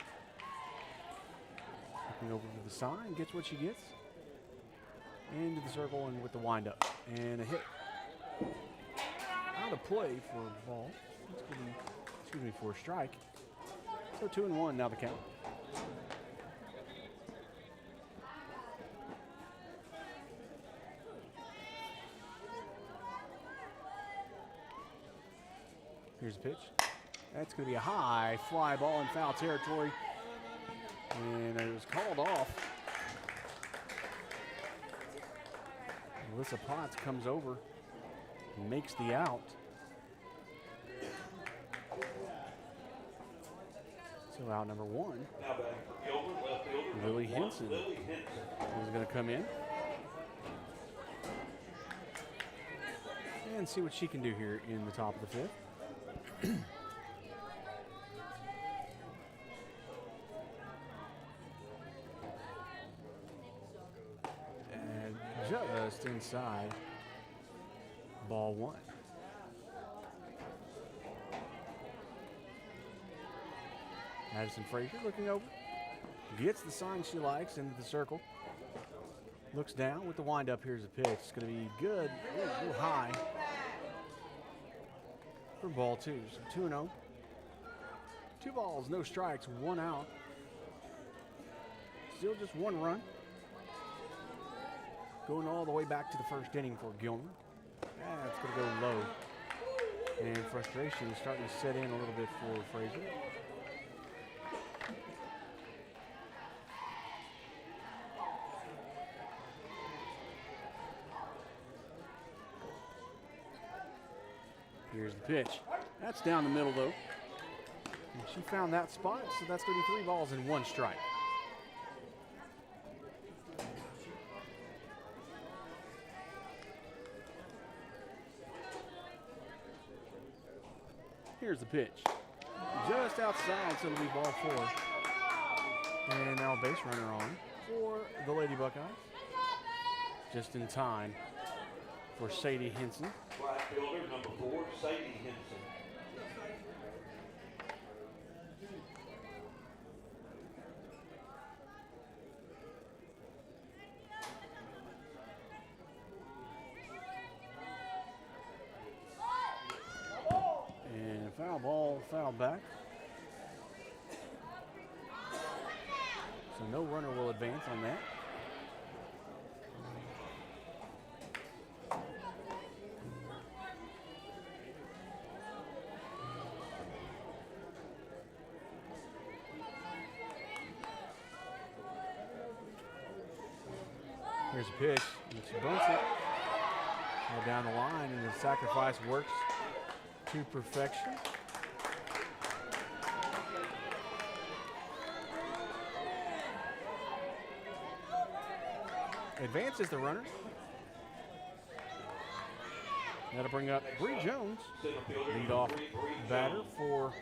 Looking over to the sign, gets what she gets. Into the circle and with the windup. And a hit. Out of play for a ball. Excuse me, for a strike. So 2-1 now the count. Here's the pitch. That's going to be a high fly ball in foul territory. And it was called off. Alyssa Potts comes over and makes the out. So out number 1. Now back for Gilmer, left fielder, Lily number 1, Henson Lily Henson. is going to come in. And see what she can do here in the top of the 5th. And just inside, ball 1. Madison Frazier looking over, gets the sign she likes into the circle, looks down with the windup. Here's the pitch. It's going to be good, a little high for ball 2. So 2-0. 2 balls, no strikes, 1 out. Still just 1 run. Going all the way back to the first inning for Gilmer. It's going to go low. And frustration is starting to set in a little bit for Frazier. Here's the pitch. That's down the middle, though. And she found that spot, so that's going to be 3 balls and 1 strike. Here's the pitch. Just outside, so it'll be ball 4. And now a base runner on for the Lady Buckeyes. Just in time for Sadie Henson. Right fielder, number 4, Sadie Henson. And foul ball, foul back. So no runner will advance on that. Here's a pitch. And she bunts it. Now down the line, and the sacrifice works to perfection. Advances the runner. That'll bring up Bree Jones, lead-off batter for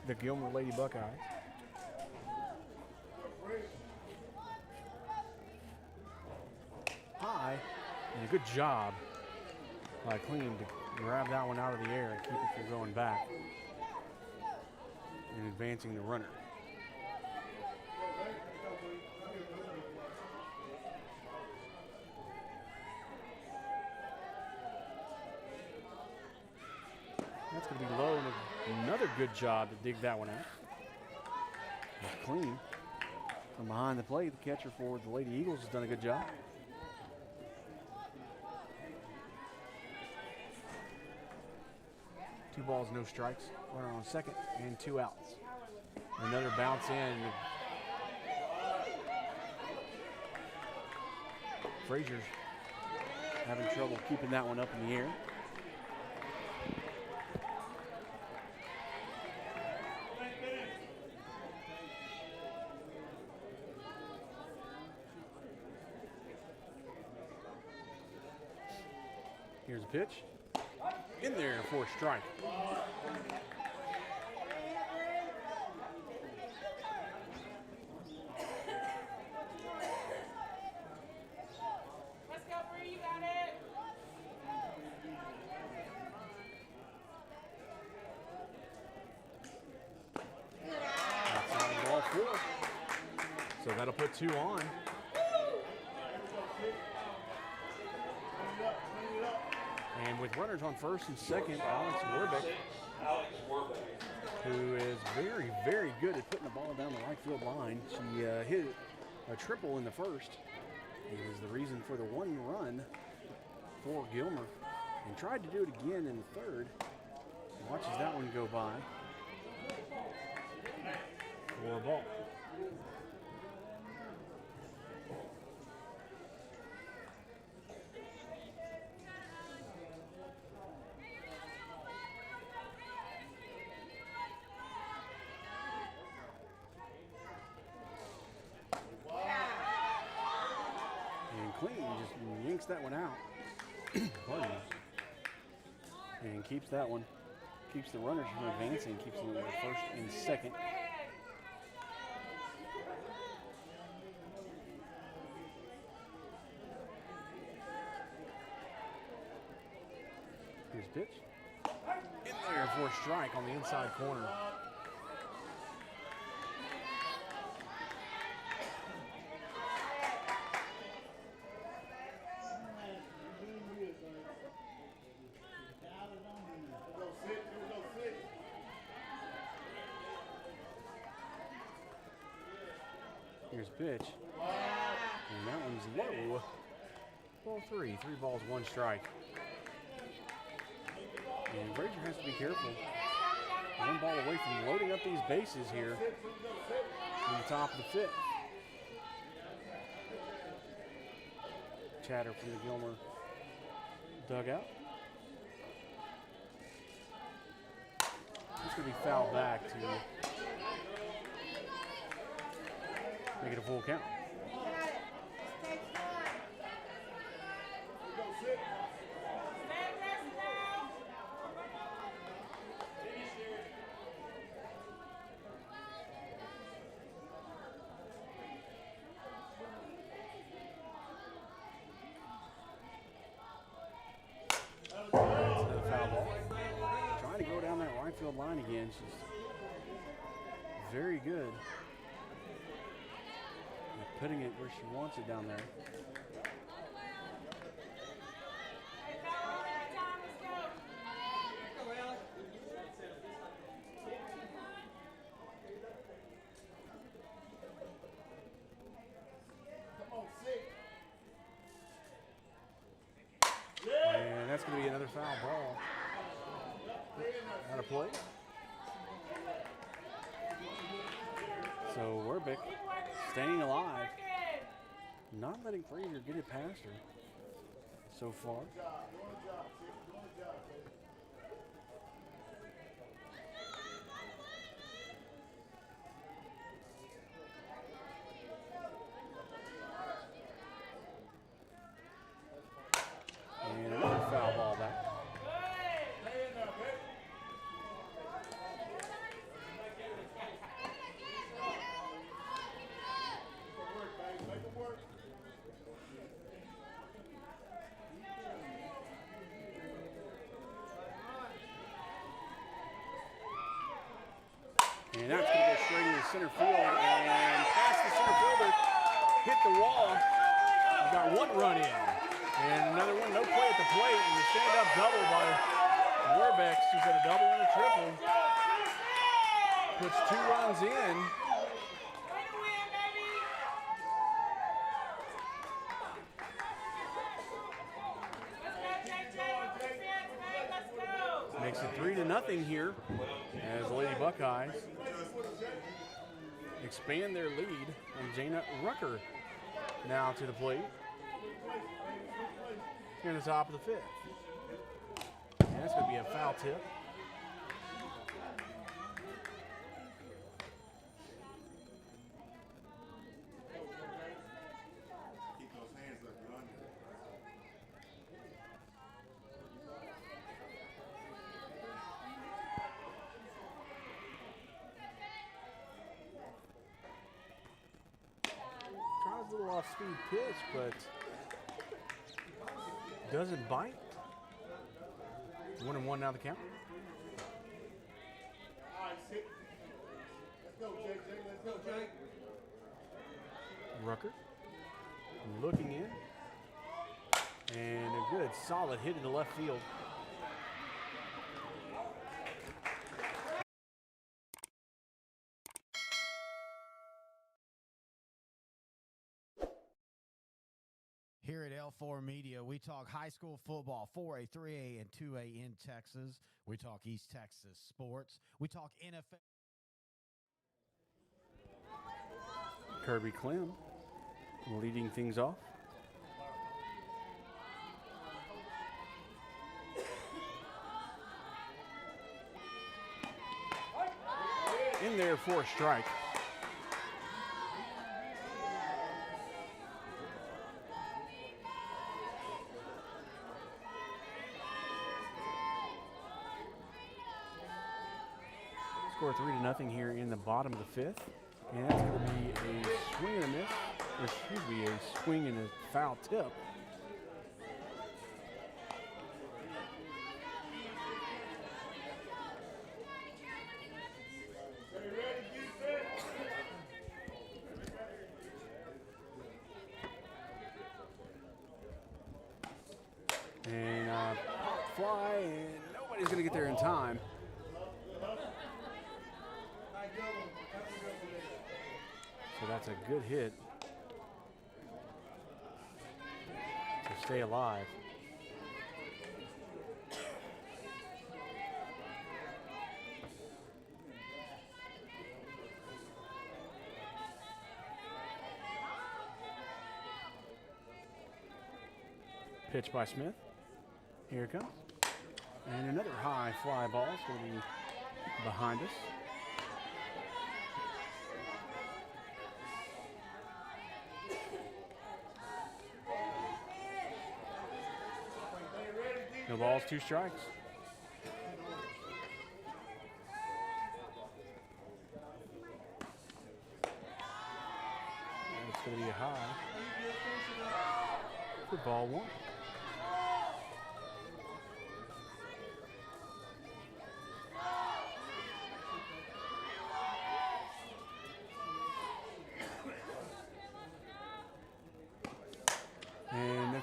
the Gilmer Lady Buckeyes. High, and a good job by Clean to grab that one out of the air and keep it from going back and advancing the runner. That's going to be low, and another good job to dig that one out. That's Clean from behind the plate. The catcher for the Lady Eagles has done a good job. 2 balls, no strikes. Runner on second and 2 outs. Another bounce in. Frazier's having trouble keeping that one up in the air. Here's a pitch. In there for a strike. Let's go, Bree, you got it. Outside ball 4. So that'll put 2 on. And with runners on first and second, Alex Werbeck, who is very, very good at putting the ball down the right field line. She hit a triple in the first. It was the reason for the 1 run for Gilmer. And tried to do it again in the third. Watches that one go by for a ball. Clean just yanks that one out. Pardon me. And keeps that one. Keeps the runners from advancing. Keeps them in first and second. Here's a pitch. In there for a strike on the inside corner. Here's a pitch. And that one's low. Ball 3. 3 balls, 1 strike. And Frazier has to be careful. 1 ball away from loading up these bases here in the top of the 5th. Chatter from the Gilmer dugout. It's going to be fouled back to make it a full count. field line again. She's very good at putting it where she wants it down there. And that's going to be another foul ball. Out of play. So Werbeck staying alive. Not letting Frazier get it past her so far. And another foul ball back. And that's going to go straight into center field and past the center fielder, hit the wall. We've got one run in. And another one, no play at the plate, and the stand-up double by Werbeck. She's got a double and a triple. Puts 2 runs in. Makes it 3-0 here as the Lady Buckeyes expand their lead. And Jana Rucker now to the plate. Here in the top of the 5th. And that's going to be a foul tip. Tries a little off-speed pitch, but doesn't bite. 1-1 now the count. Rucker looking in. And a good solid hit into left field. Here at L4 Media, we talk high school football, 4A, 3A, and 2A in Texas. We talk East Texas sports. We talk NFL. Kirby Clem leading things off. In there for a strike. Score 3-0 here in the bottom of the 5th. And that's going to be a swing and a miss. Or excuse me, a swing and a foul tip. And fly, and nobody's going to get there in time. So that's a good hit to stay alive. Pitch by Smith. Here it comes. And another high fly ball is going to be behind us. No balls, 2 strikes. And it's going to be a high for ball 1.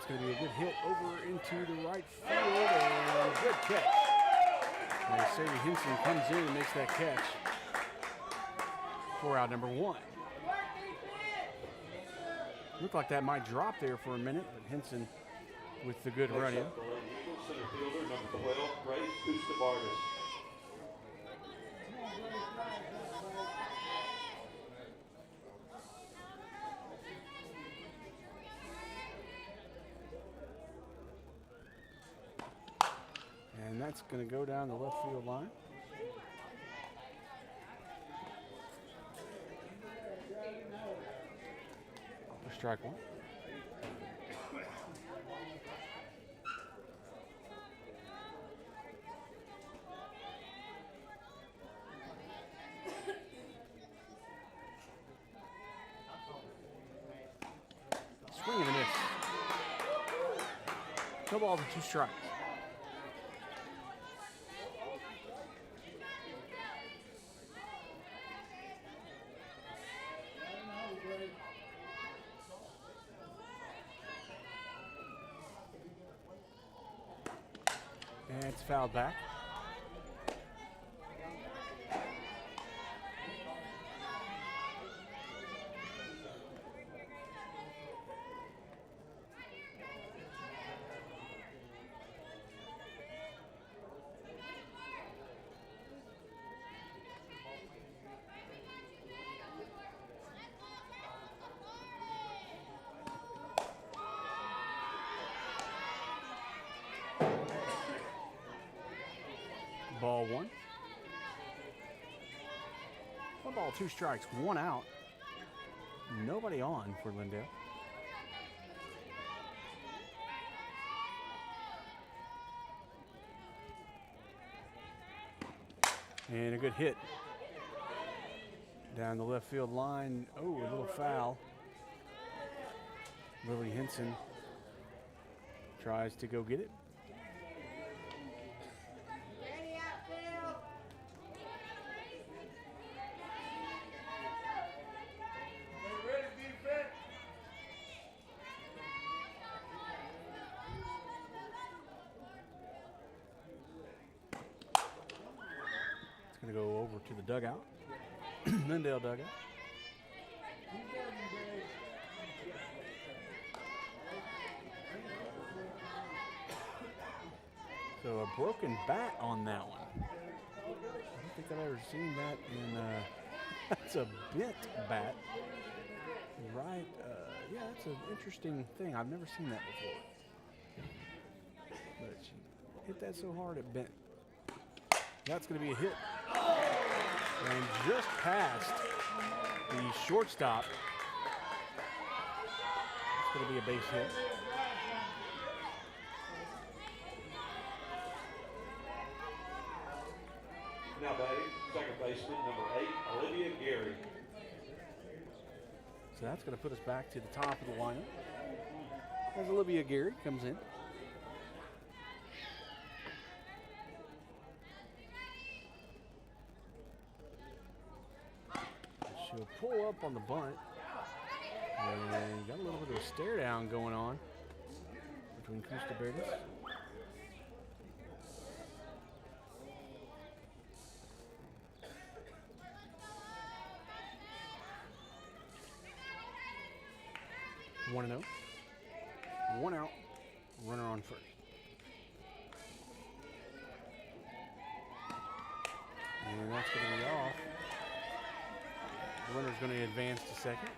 That's going to be a good hit over into the right field and good catch. And Sadie Henson comes in and makes that catch for out number 1. Looked like that might drop there for a minute, but Henson with the good run in. Center fielder, number 12, Grace Custabartis. And that's going to go down the left field line. For strike 1. Swing and a miss. No balls and 2 strikes. And it's fouled back. Ball 1. 1 ball, 2 strikes, 1 out. Nobody on for Lindale. And a good hit down the left field line. Oh, a little foul. Lily Henson tries to go get it. Going to go over to the dugout, Lindale dugout. So a broken bat on that one. I don't think I've ever seen that in, that's a bent bat. Right, yeah, that's an interesting thing. I've never seen that before. But she hit that so hard it bent. That's going to be a hit. And just past the shortstop. It's going to be a base hit. Now batting, second baseman, number 8, Olivia Gary. So that's going to put us back to the top of the lineup as Olivia Gary comes in. She'll pull up on the bunt. And got a little bit of a stare down going on between Custabartis. One and 0. 1 out. Runner on first. And that's going to be off. The runner's going to advance to second.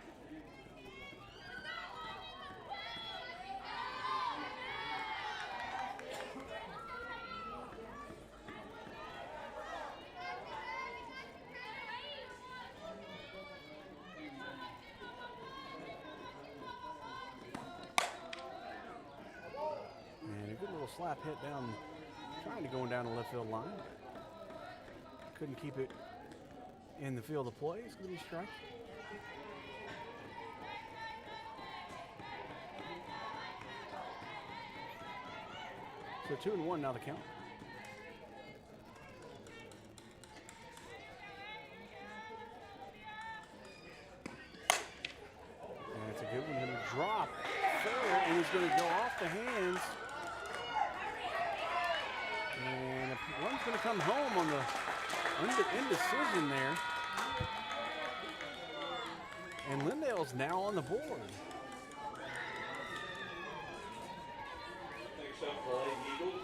And a good little slap hit down, trying to go down the left field line. Couldn't keep it in the field of play. It's going to be a strike. So 2-1 now the count. And it's a good one. Going to drop fair, and is going to go off the hands. And a run's going to come home on the indecision there. And Lindale's now on the board. Next up for the Lady Eagles,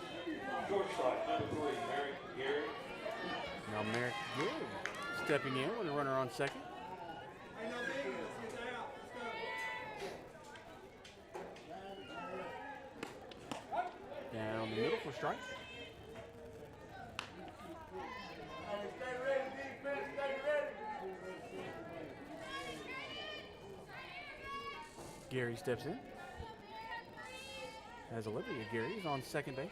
shortstop number 3, Merrick Gary. Now Merrick Gary stepping in with a runner on second. Down the middle for strike. Gary steps in. As Olivia Gary is on second base.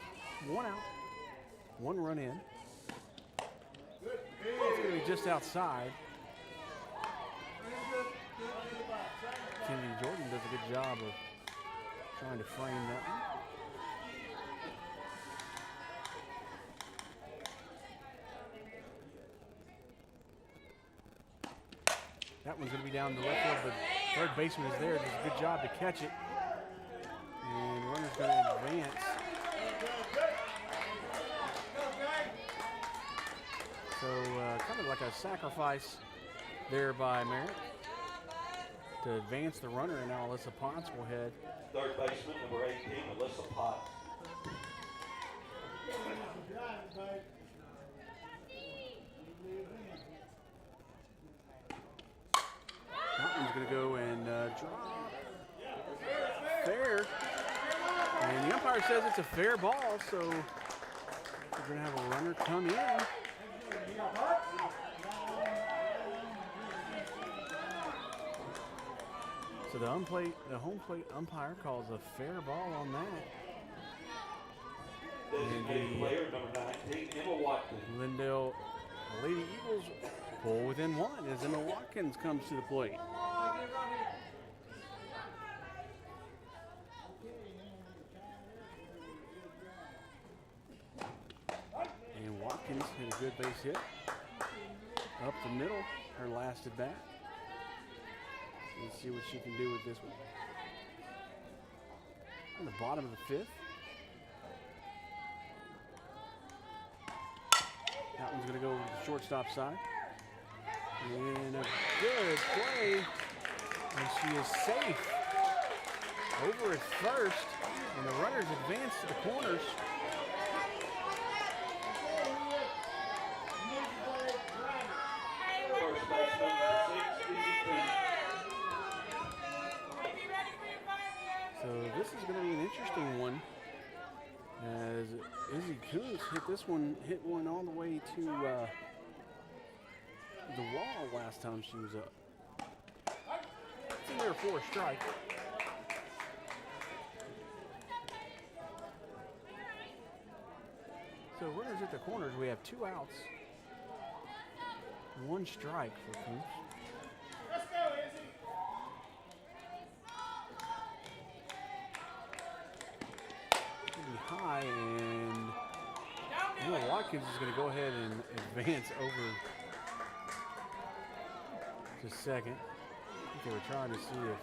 1 out. 1 run in. It's going to be just outside. Kennedy Jordan does a good job of trying to frame that one. That one's going to be down the left field, but third baseman is there. Does a good job to catch it. And runner's going to advance. So kind of like a sacrifice there by Merritt to advance the runner, and now Alyssa Potts will head. Third baseman number 18, Alyssa Potts. That one's going to go and drop. Fair. And the umpire says it's a fair ball, so we're going to have a runner come in. So the home plate umpire calls a fair ball on that. Designated player number 19, Emma Watkins. Lindale Lady Eagles pull within 1 as Emma Watkins comes to the plate. And Watkins hit a good base hit up the middle, her last at bat. Let's see what she can do with this one. On the bottom of the 5th. That one's going to go over to the shortstop side. And a good play. And she is safe over at first. And the runners advance to the corners. First baseman number 6, Izzy So this is going to be an interesting one, as Izzy Kuntz hit one all the way to the wall last time she was up. It's in there for a strike. So runners at the corners, we have 2 outs, 1 strike for Kuntz. High, and Emma Watkins is going to go ahead and advance over to second. I think they were trying to see if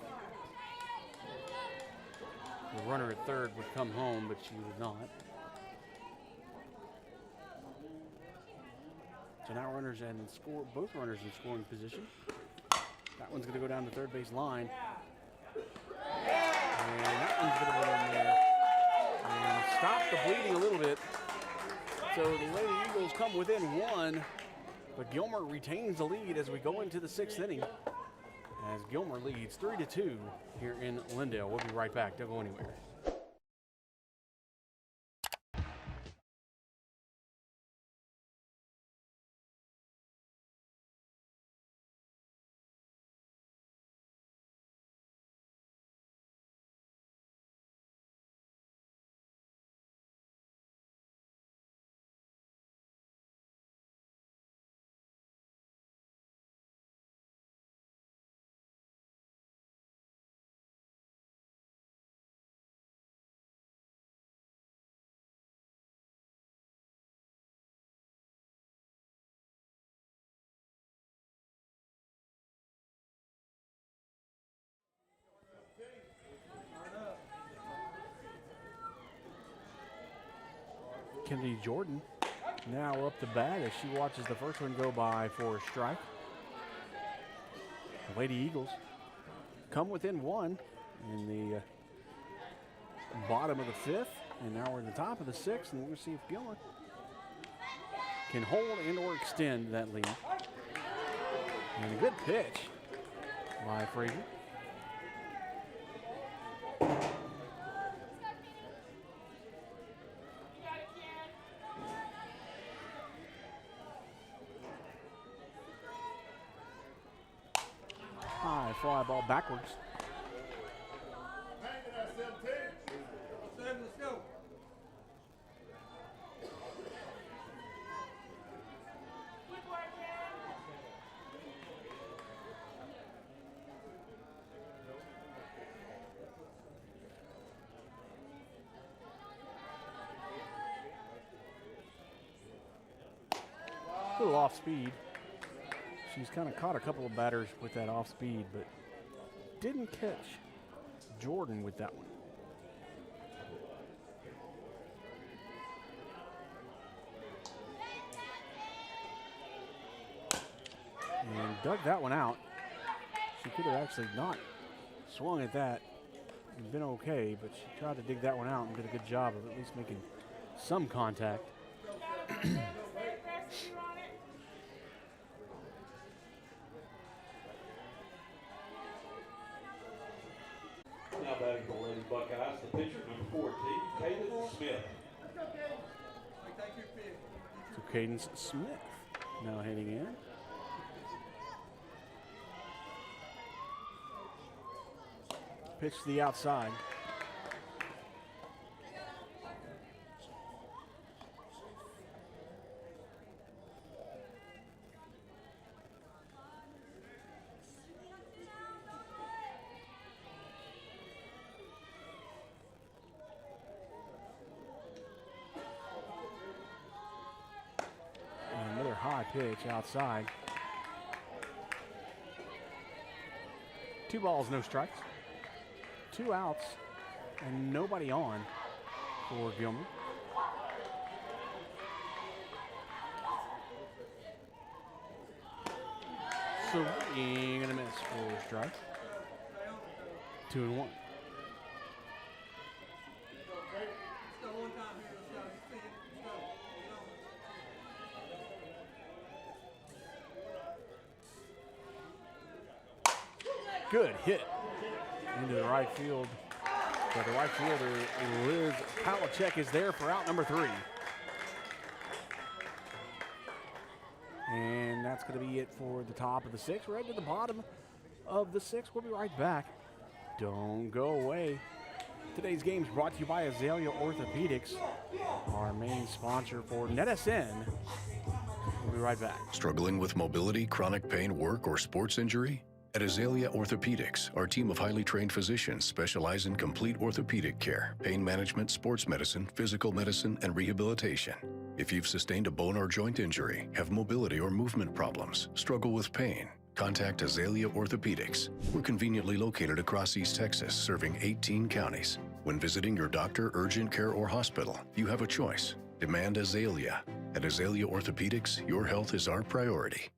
the runner at third would come home, but she would not. So now runners and score, both runners in scoring position. That one's going to go down the third base line. And that one's going to go in there and stop the bleeding a little bit. So the Lady Eagles come within 1, but Gilmer retains the lead as we go into the 6th inning. As Gilmer leads 3-2 here in Lindale. We'll be right back. Don't go anywhere. Kennedy Jordan now up the bat as she watches the first one go by for a strike. The Lady Eagles come within one in the bottom of the fifth, and now we're at the top of the sixth, and we'll see if Gilmer can hold and or extend that lead. And a good pitch by Frazier. High fly ball backwards. A little off speed. She's kind of caught a couple of batters with that off speed, but didn't catch Jordan with that one. And dug that one out. She could have actually not swung at that and been okay, but she tried to dig that one out and did a good job of at least making some contact. Now batting for Lady Buckeyes, the pitcher, number 14, Cadence Smith. So Cadence Smith now heading in. Pitch to the outside. And another high pitch outside. 2 balls, no strikes. 2 outs and nobody on for Gilmer. Swing and a miss for a strike. 2-1. Good hit into the right field. But the right fielder, Liz Palachek, is there for out number 3. And that's going to be it for the top of the 6th. Right to the bottom of the 6th. We'll be right back. Don't go away. Today's game is brought to you by Azalea Orthopedics, our main sponsor for NetSN. We'll be right back. Struggling with mobility, chronic pain, work, or sports injury? At Azalea Orthopedics, our team of highly trained physicians specialize in complete orthopedic care, pain management, sports medicine, physical medicine, and rehabilitation. If you've sustained a bone or joint injury, have mobility or movement problems, struggle with pain, contact Azalea Orthopedics. We're conveniently located across East Texas, serving 18 counties. When visiting your doctor, urgent care, or hospital, you have a choice. Demand Azalea. At Azalea Orthopedics, your health is our priority.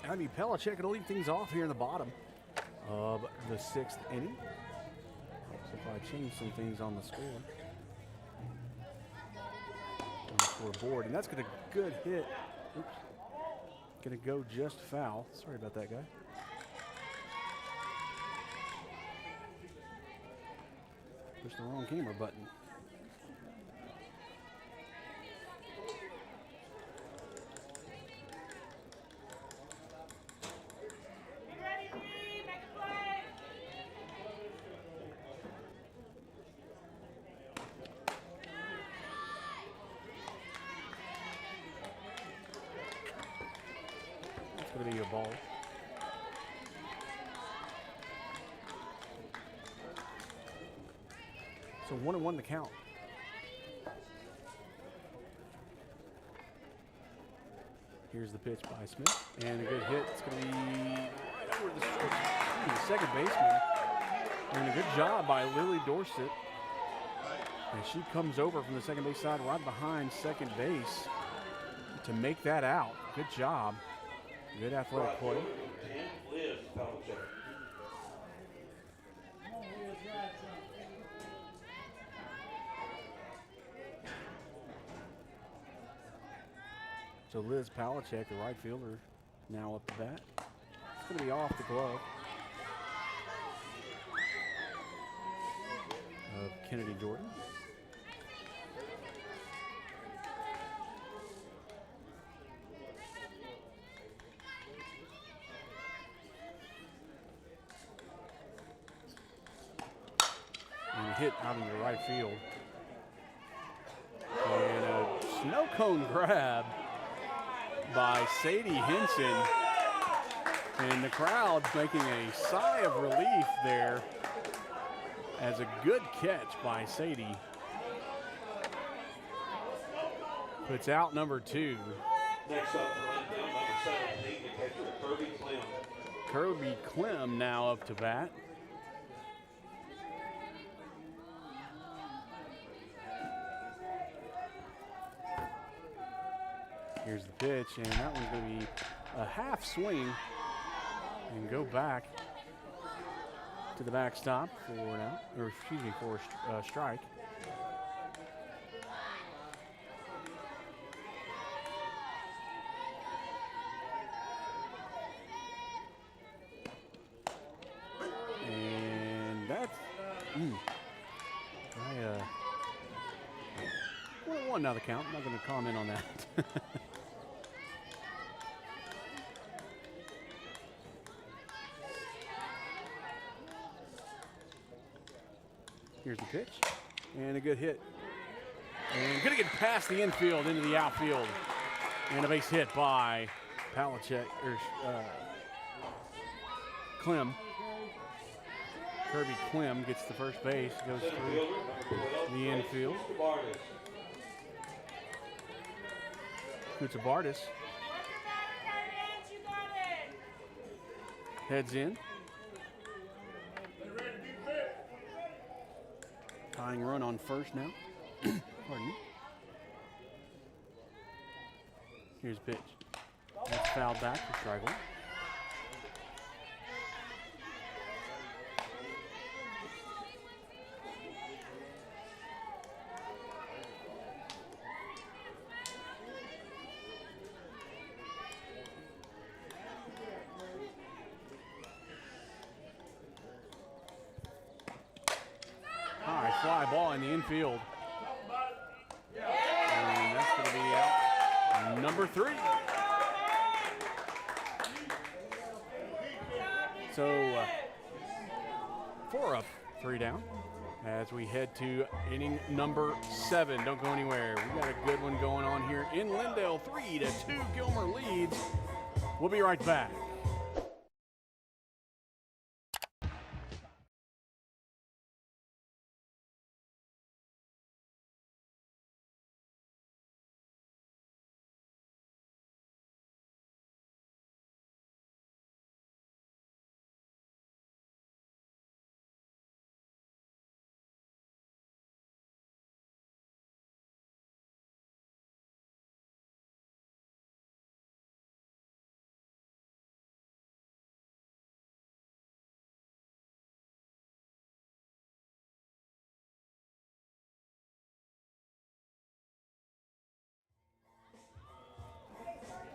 Abby Palachek to lead things off here in the bottom of the 6th inning. So if I change some things on the score. On the scoreboard, and that's going to good hit. Oops. Going to go just foul. Sorry about that, guy. Pushed the wrong camera button. going to be a ball. So 1-1 the count. Here's the pitch by Smith, and a good hit. It's going to be right over the second baseman. And a good job by Lily Dorsett. And she comes over from the second base side right behind second base to make that out. Good job. Good athletic play. Liz Pelican. So Liz Palachek, the right fielder, now up to bat. It's going to be off the glove of Kennedy Jordan. And hit out into right field. And a snow cone grab by Sadie Henson, and the crowd making a sigh of relief there as a good catch by Sadie. Puts out number 2. Next up, Lindale, number 17, the catcher, Kirby Clem. Kirby Clem now up to bat. Here's the pitch, and that one's going to be a half swing and go back to the backstop for an out, or excuse me, for a strike. And that's 1-1 now the count. I'm not going to comment on that. Here's the pitch, and a good hit. And gonna get past the infield into the outfield. And a base hit by Palachek, or Clem. Kirby Clem gets the first base, goes through the infield. Kutsabardis heads in. Tying run on first now. Pardon me. Here's pitch. That's fouled back for strike one. Fly ball in the infield. And that's going to be out number 3. So 4 up, 3 down as we head to inning number 7. Don't go anywhere. We got a good one going on here in Lindale. 3-2 Gilmer leads. We'll be right back.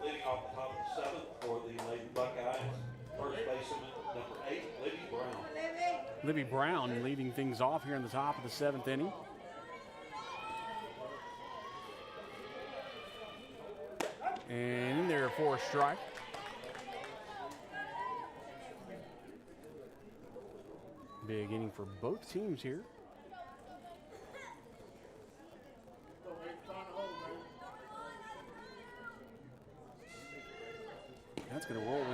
Leading off the top of the 7th for the Lady Buckeyes, first baseman number 8, Libby Brown. Libby Brown leading things off here in the top of the 7th inning. And in there for a strike. Big inning for both teams here. That's going to roll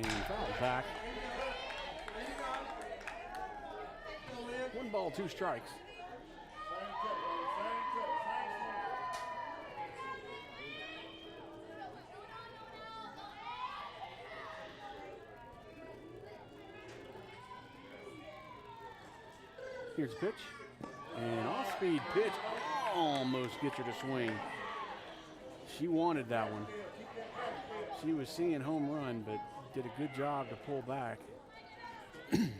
and foul back. 1 ball, 2 strikes. Here's a pitch. And off-speed pitch almost gets her to swing. She wanted that one. She was seeing home run, but did a good job to pull back. And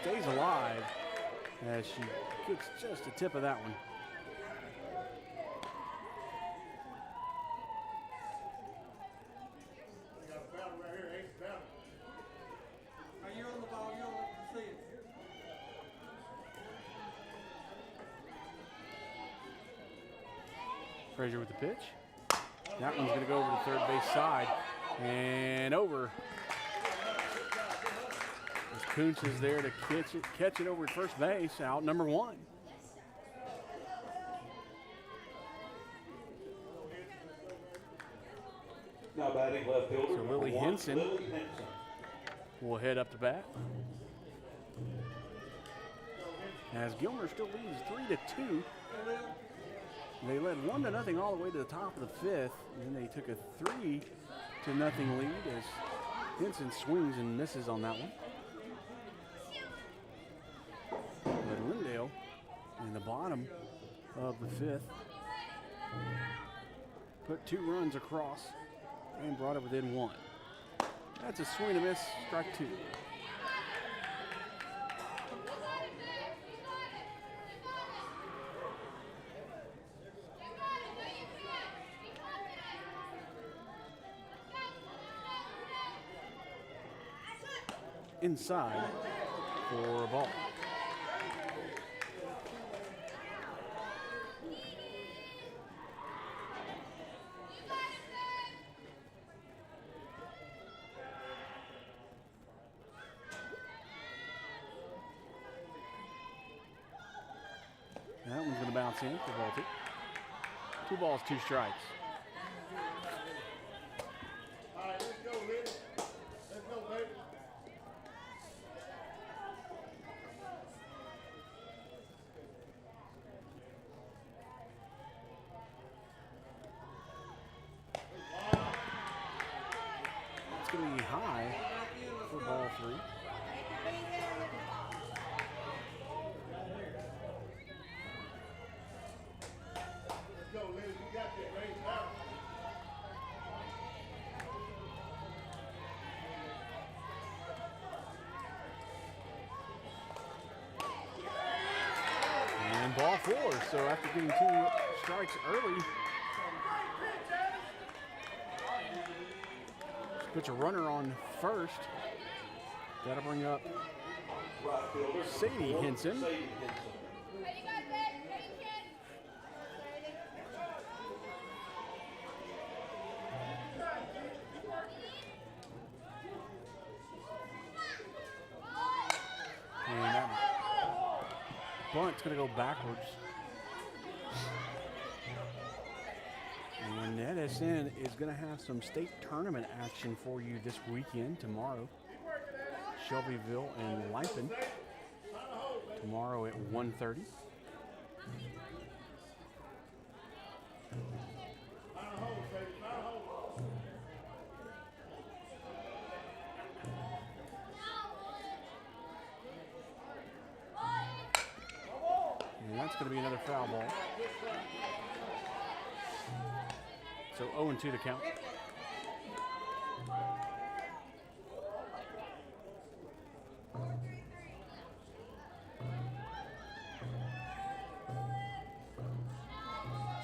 stays alive as she gets just a tip of that one. Frazier with the pitch. That one's going to go over to third base side and over. As Kuntz is there to catch it over at first base, out number 1. Now batting left fielder. So Lily Henson will head up to bat. As Gilmer still leads 3-2. They led 1-0 all the way to the top of the 5th, and then they took a 3-0 lead as Henson swings and misses on that one. But Lindale in the bottom of the 5th put 2 runs across and brought it within 1. That's a swing and a miss, strike 2. Inside for a ball. That one's going to bounce in for ball 2. 2 balls, 2 strikes. All right, let's go, Lily. Let's go, baby. It's going to be high for ball 3. Let's go, Lily. You got that raised out. And ball 4. So after getting 2 strikes early, puts a runner on first. That'll bring up Right fielder. Sadie Henson. Sadie Henson. And that bunt's going to go backwards. And NetSN is going to have some state tournament action for you this weekend tomorrow. Shelbyville and Lipen tomorrow at 1:30. And that's going to be another foul ball. So 0-2 to count.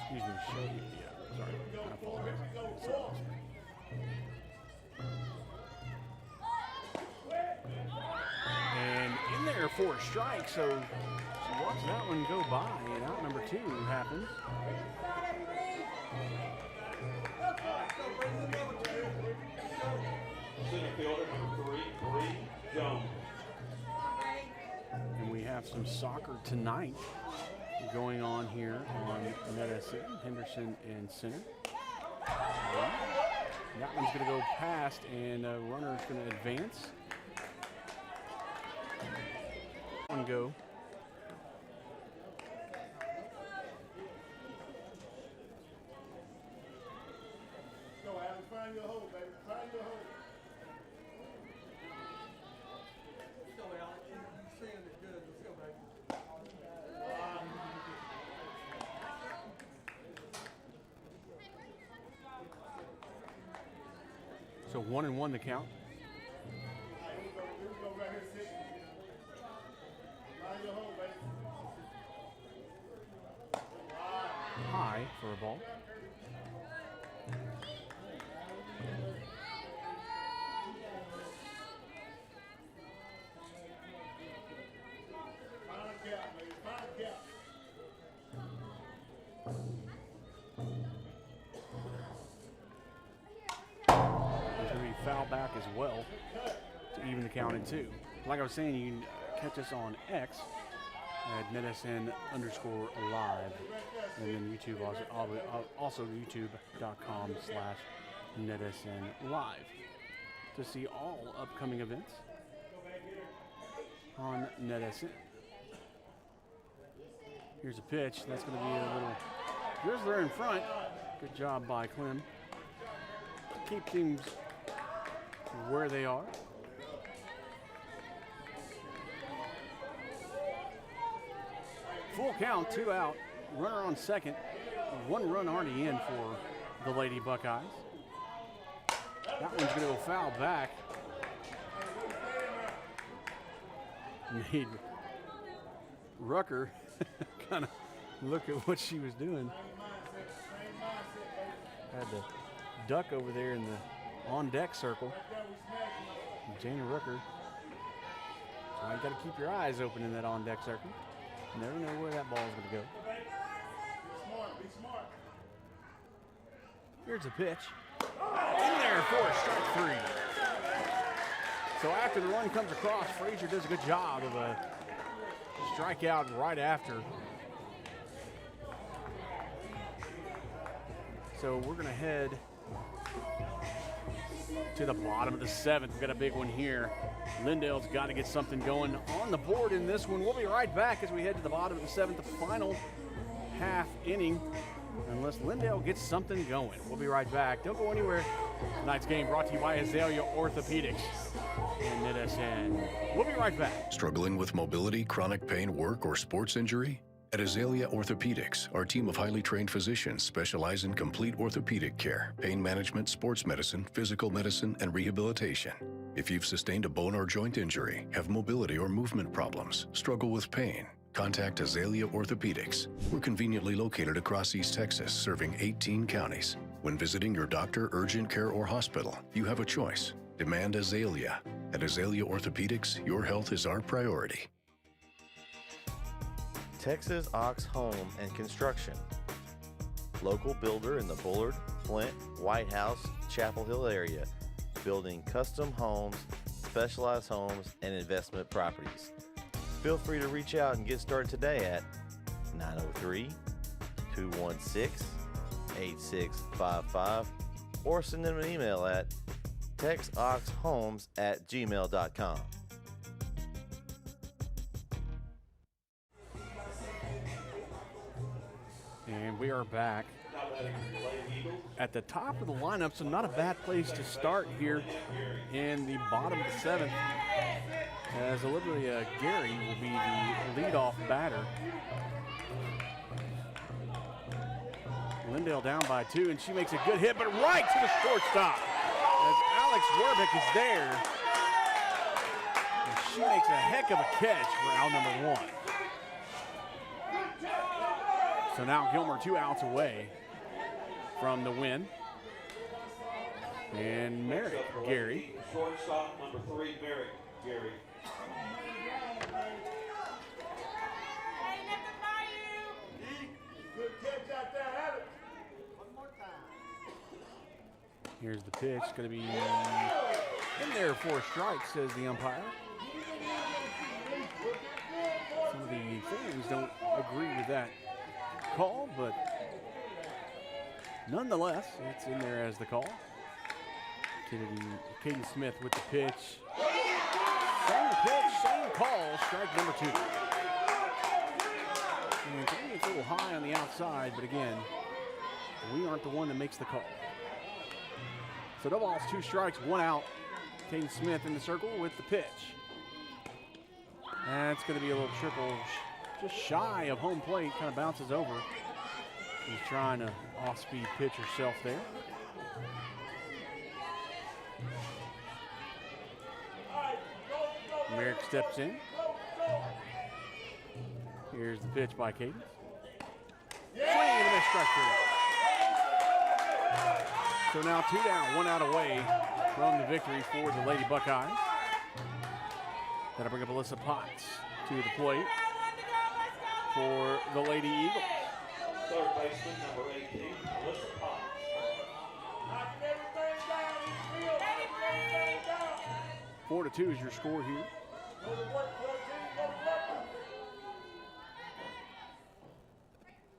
Excuse me, Shelby. Yeah, sorry. I apologize. And in there for a strike, so she watched that one go by, and out number 2 happens. Center fielder number 3, Bree Jones. And we have some soccer tonight going on here on Medicine, Henderson and center. That one's going to go past, and a runner's going to advance. One go. Let's go, Alex. Find your hole, baby. Find your hole. Let's go, Alex. You're seeing it good. Let's go, baby. So 1-1 the count. Here we go right here, sit. Find your hole, baby. High for a ball. Find a gap, baby. Find a gap. There's going to be foul back as well to even the count in two. Like I was saying, you can catch us on X at NetSN_live, and then YouTube also youtube.com/NetSNlive to see all upcoming events on NetSN. Here's a pitch. That's going to be a little Grizzler in front. Good job by Clem. Keep things where they are. Full count, 2 out. Runner on second. 1 run already in for the Lady Buckeyes. That one's going to go foul back. Made Rucker kind of look at what she was doing. Had to duck over there in the on-deck circle. Jana Rucker. So you got to keep your eyes open in that on-deck circle. You never know where that ball is going to go. Be smart. Be smart. Here's a pitch. In there for a strike 3. So after the run comes across, Frazier does a good job of a strikeout right after. So we're going to head to the bottom of the 7th. We've got a big one here. Lindale's got to get something going on the board in this one. We'll be right back as we head to the bottom of the 7th, the final half inning, unless Lindale gets something going. We'll be right back. Don't go anywhere. Tonight's game brought to you by Azalea Orthopedics and NetSN. We'll be right back. Struggling with mobility, chronic pain, work, or sports injury? At Azalea Orthopedics, our team of highly trained physicians specialize in complete orthopedic care, pain management, sports medicine, physical medicine, and rehabilitation. If you've sustained a bone or joint injury, have mobility or movement problems, struggle with pain, contact Azalea Orthopedics. We're conveniently located across East Texas, serving 18 counties. When visiting your doctor, urgent care, or hospital, you have a choice. Demand Azalea. At Azalea Orthopedics, your health is our priority. Texas Ox Home and Construction. Local builder in the Bullard, Flint, White House, Chapel Hill area. Building custom homes, specialized homes, and investment properties. Feel free to reach out and get started today at 903-216-8655 or send them an email at texoxhomes@gmail.com. And we are back at the top of the lineup, so not a bad place to start here in the bottom of the 7th, as Olivia Gary will be the leadoff batter. Lindale down by 2, and she makes a good hit, but right to the shortstop as Alex Werbeck is there. And she makes a heck of a catch for out number 1. So now Gilmer 2 outs away from the win. And Merrick Gary. Shortstop number 3, Merrick Gary. Good catch out there, Alex. Here's the pitch. Going to be in there for a strike, says the umpire. Some of the fans don't agree with that call, but nonetheless, it's in there as the call. Katie Smith with the pitch. Same pitch, same call, strike number 2. And to me, it's a little high on the outside, but again, we aren't the one that makes the call. So no balls, 2 strikes, 1 out. Katie Smith in the circle with the pitch. That's going to be a little triple, just shy of home plate, kind of bounces over. She's trying to off-speed pitch herself there. Merrick steps in. Here's the pitch by Katie. Swing and a miss, strike 3. So now 2 down, 1 out away from the victory for the Lady Buckeyes. That'll bring up Alyssa Potts to the plate for the Lady Eagles. Third baseman, number 18, Alyssa Potts. Knocking everything down in the field. Knocking everything down. 4-2 is your score here. Go to work, 14. Go to work.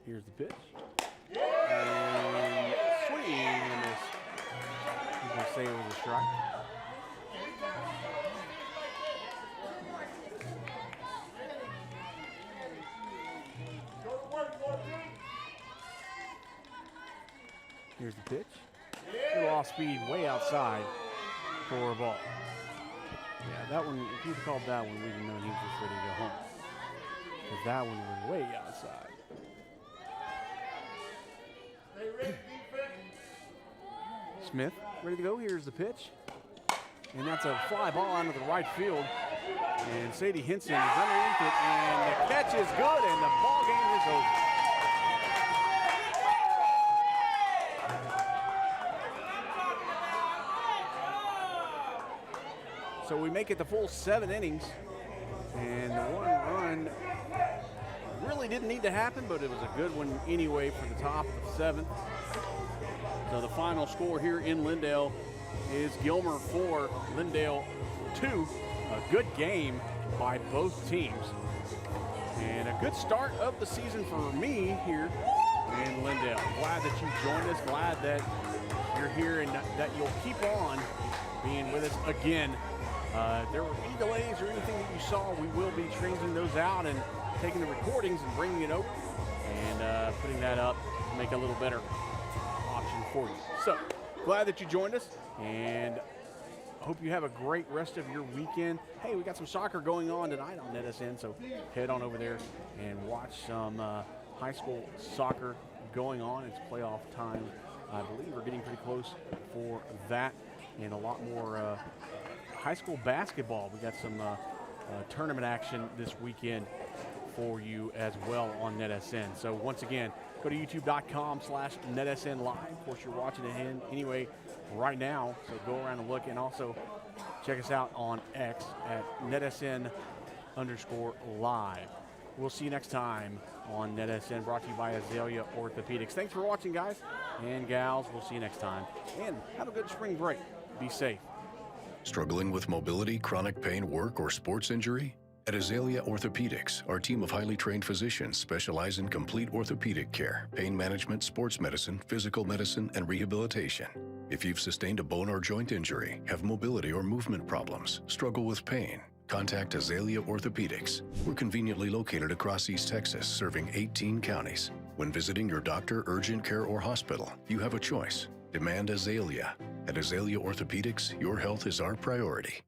Here's the pitch. And swing and a miss. You can say it was a strike. Go to work, 14. Here's the pitch. Little off speed, way outside for a ball. Yeah, that one, if you'd called that one, we'd have known he was just ready to go home. Because that one was way outside. They ready, defense. Smith, ready to go. Here's the pitch. And that's a fly ball out of the right field. And Sadie Henson is underneath it, and the catch is good, and the ball game is over. So we make it the full 7 innings, and the 1 run really didn't need to happen, but it was a good one anyway for the top of the 7th. So the final score here in Lindale is Gilmer 4, Lindale 2. A good game by both teams. And a good start of the season for me here in Lindale. Glad that you joined us. Glad that you're here and that you'll keep on being with us again. If there were any delays or anything that you saw, we will be changing those out and taking the recordings and bringing it over and putting that up to make a little better option for you. So glad that you joined us, and hope you have a great rest of your weekend. Hey, we got some soccer going on tonight on NetSN, so head on over there and watch some high school soccer going on. It's playoff time. I believe we're getting pretty close for that, and a lot more high school basketball. We got some tournament action this weekend for you as well on NetSN. So once again, go to youtube.com/NetSN Live. Of course, you're watching it anyway right now, so go around and look, and also check us out on X at NetSN_live. We'll see you next time on NetSN, brought to you by Azalea Orthopedics. Thanks for watching, guys and gals. We'll see you next time, and have a good spring break. Be safe. Struggling with mobility, chronic pain, work, or sports injury? At Azalea Orthopedics, our team of highly trained physicians specialize in complete orthopedic care, pain management, sports medicine, physical medicine, and rehabilitation. If you've sustained a bone or joint injury, have mobility or movement problems, struggle with pain, contact Azalea Orthopedics. We're conveniently located across East Texas, serving 18 counties. When visiting your doctor, urgent care, or hospital, you have a choice. Demand Azalea. At Azalea Orthopedics, your health is our priority.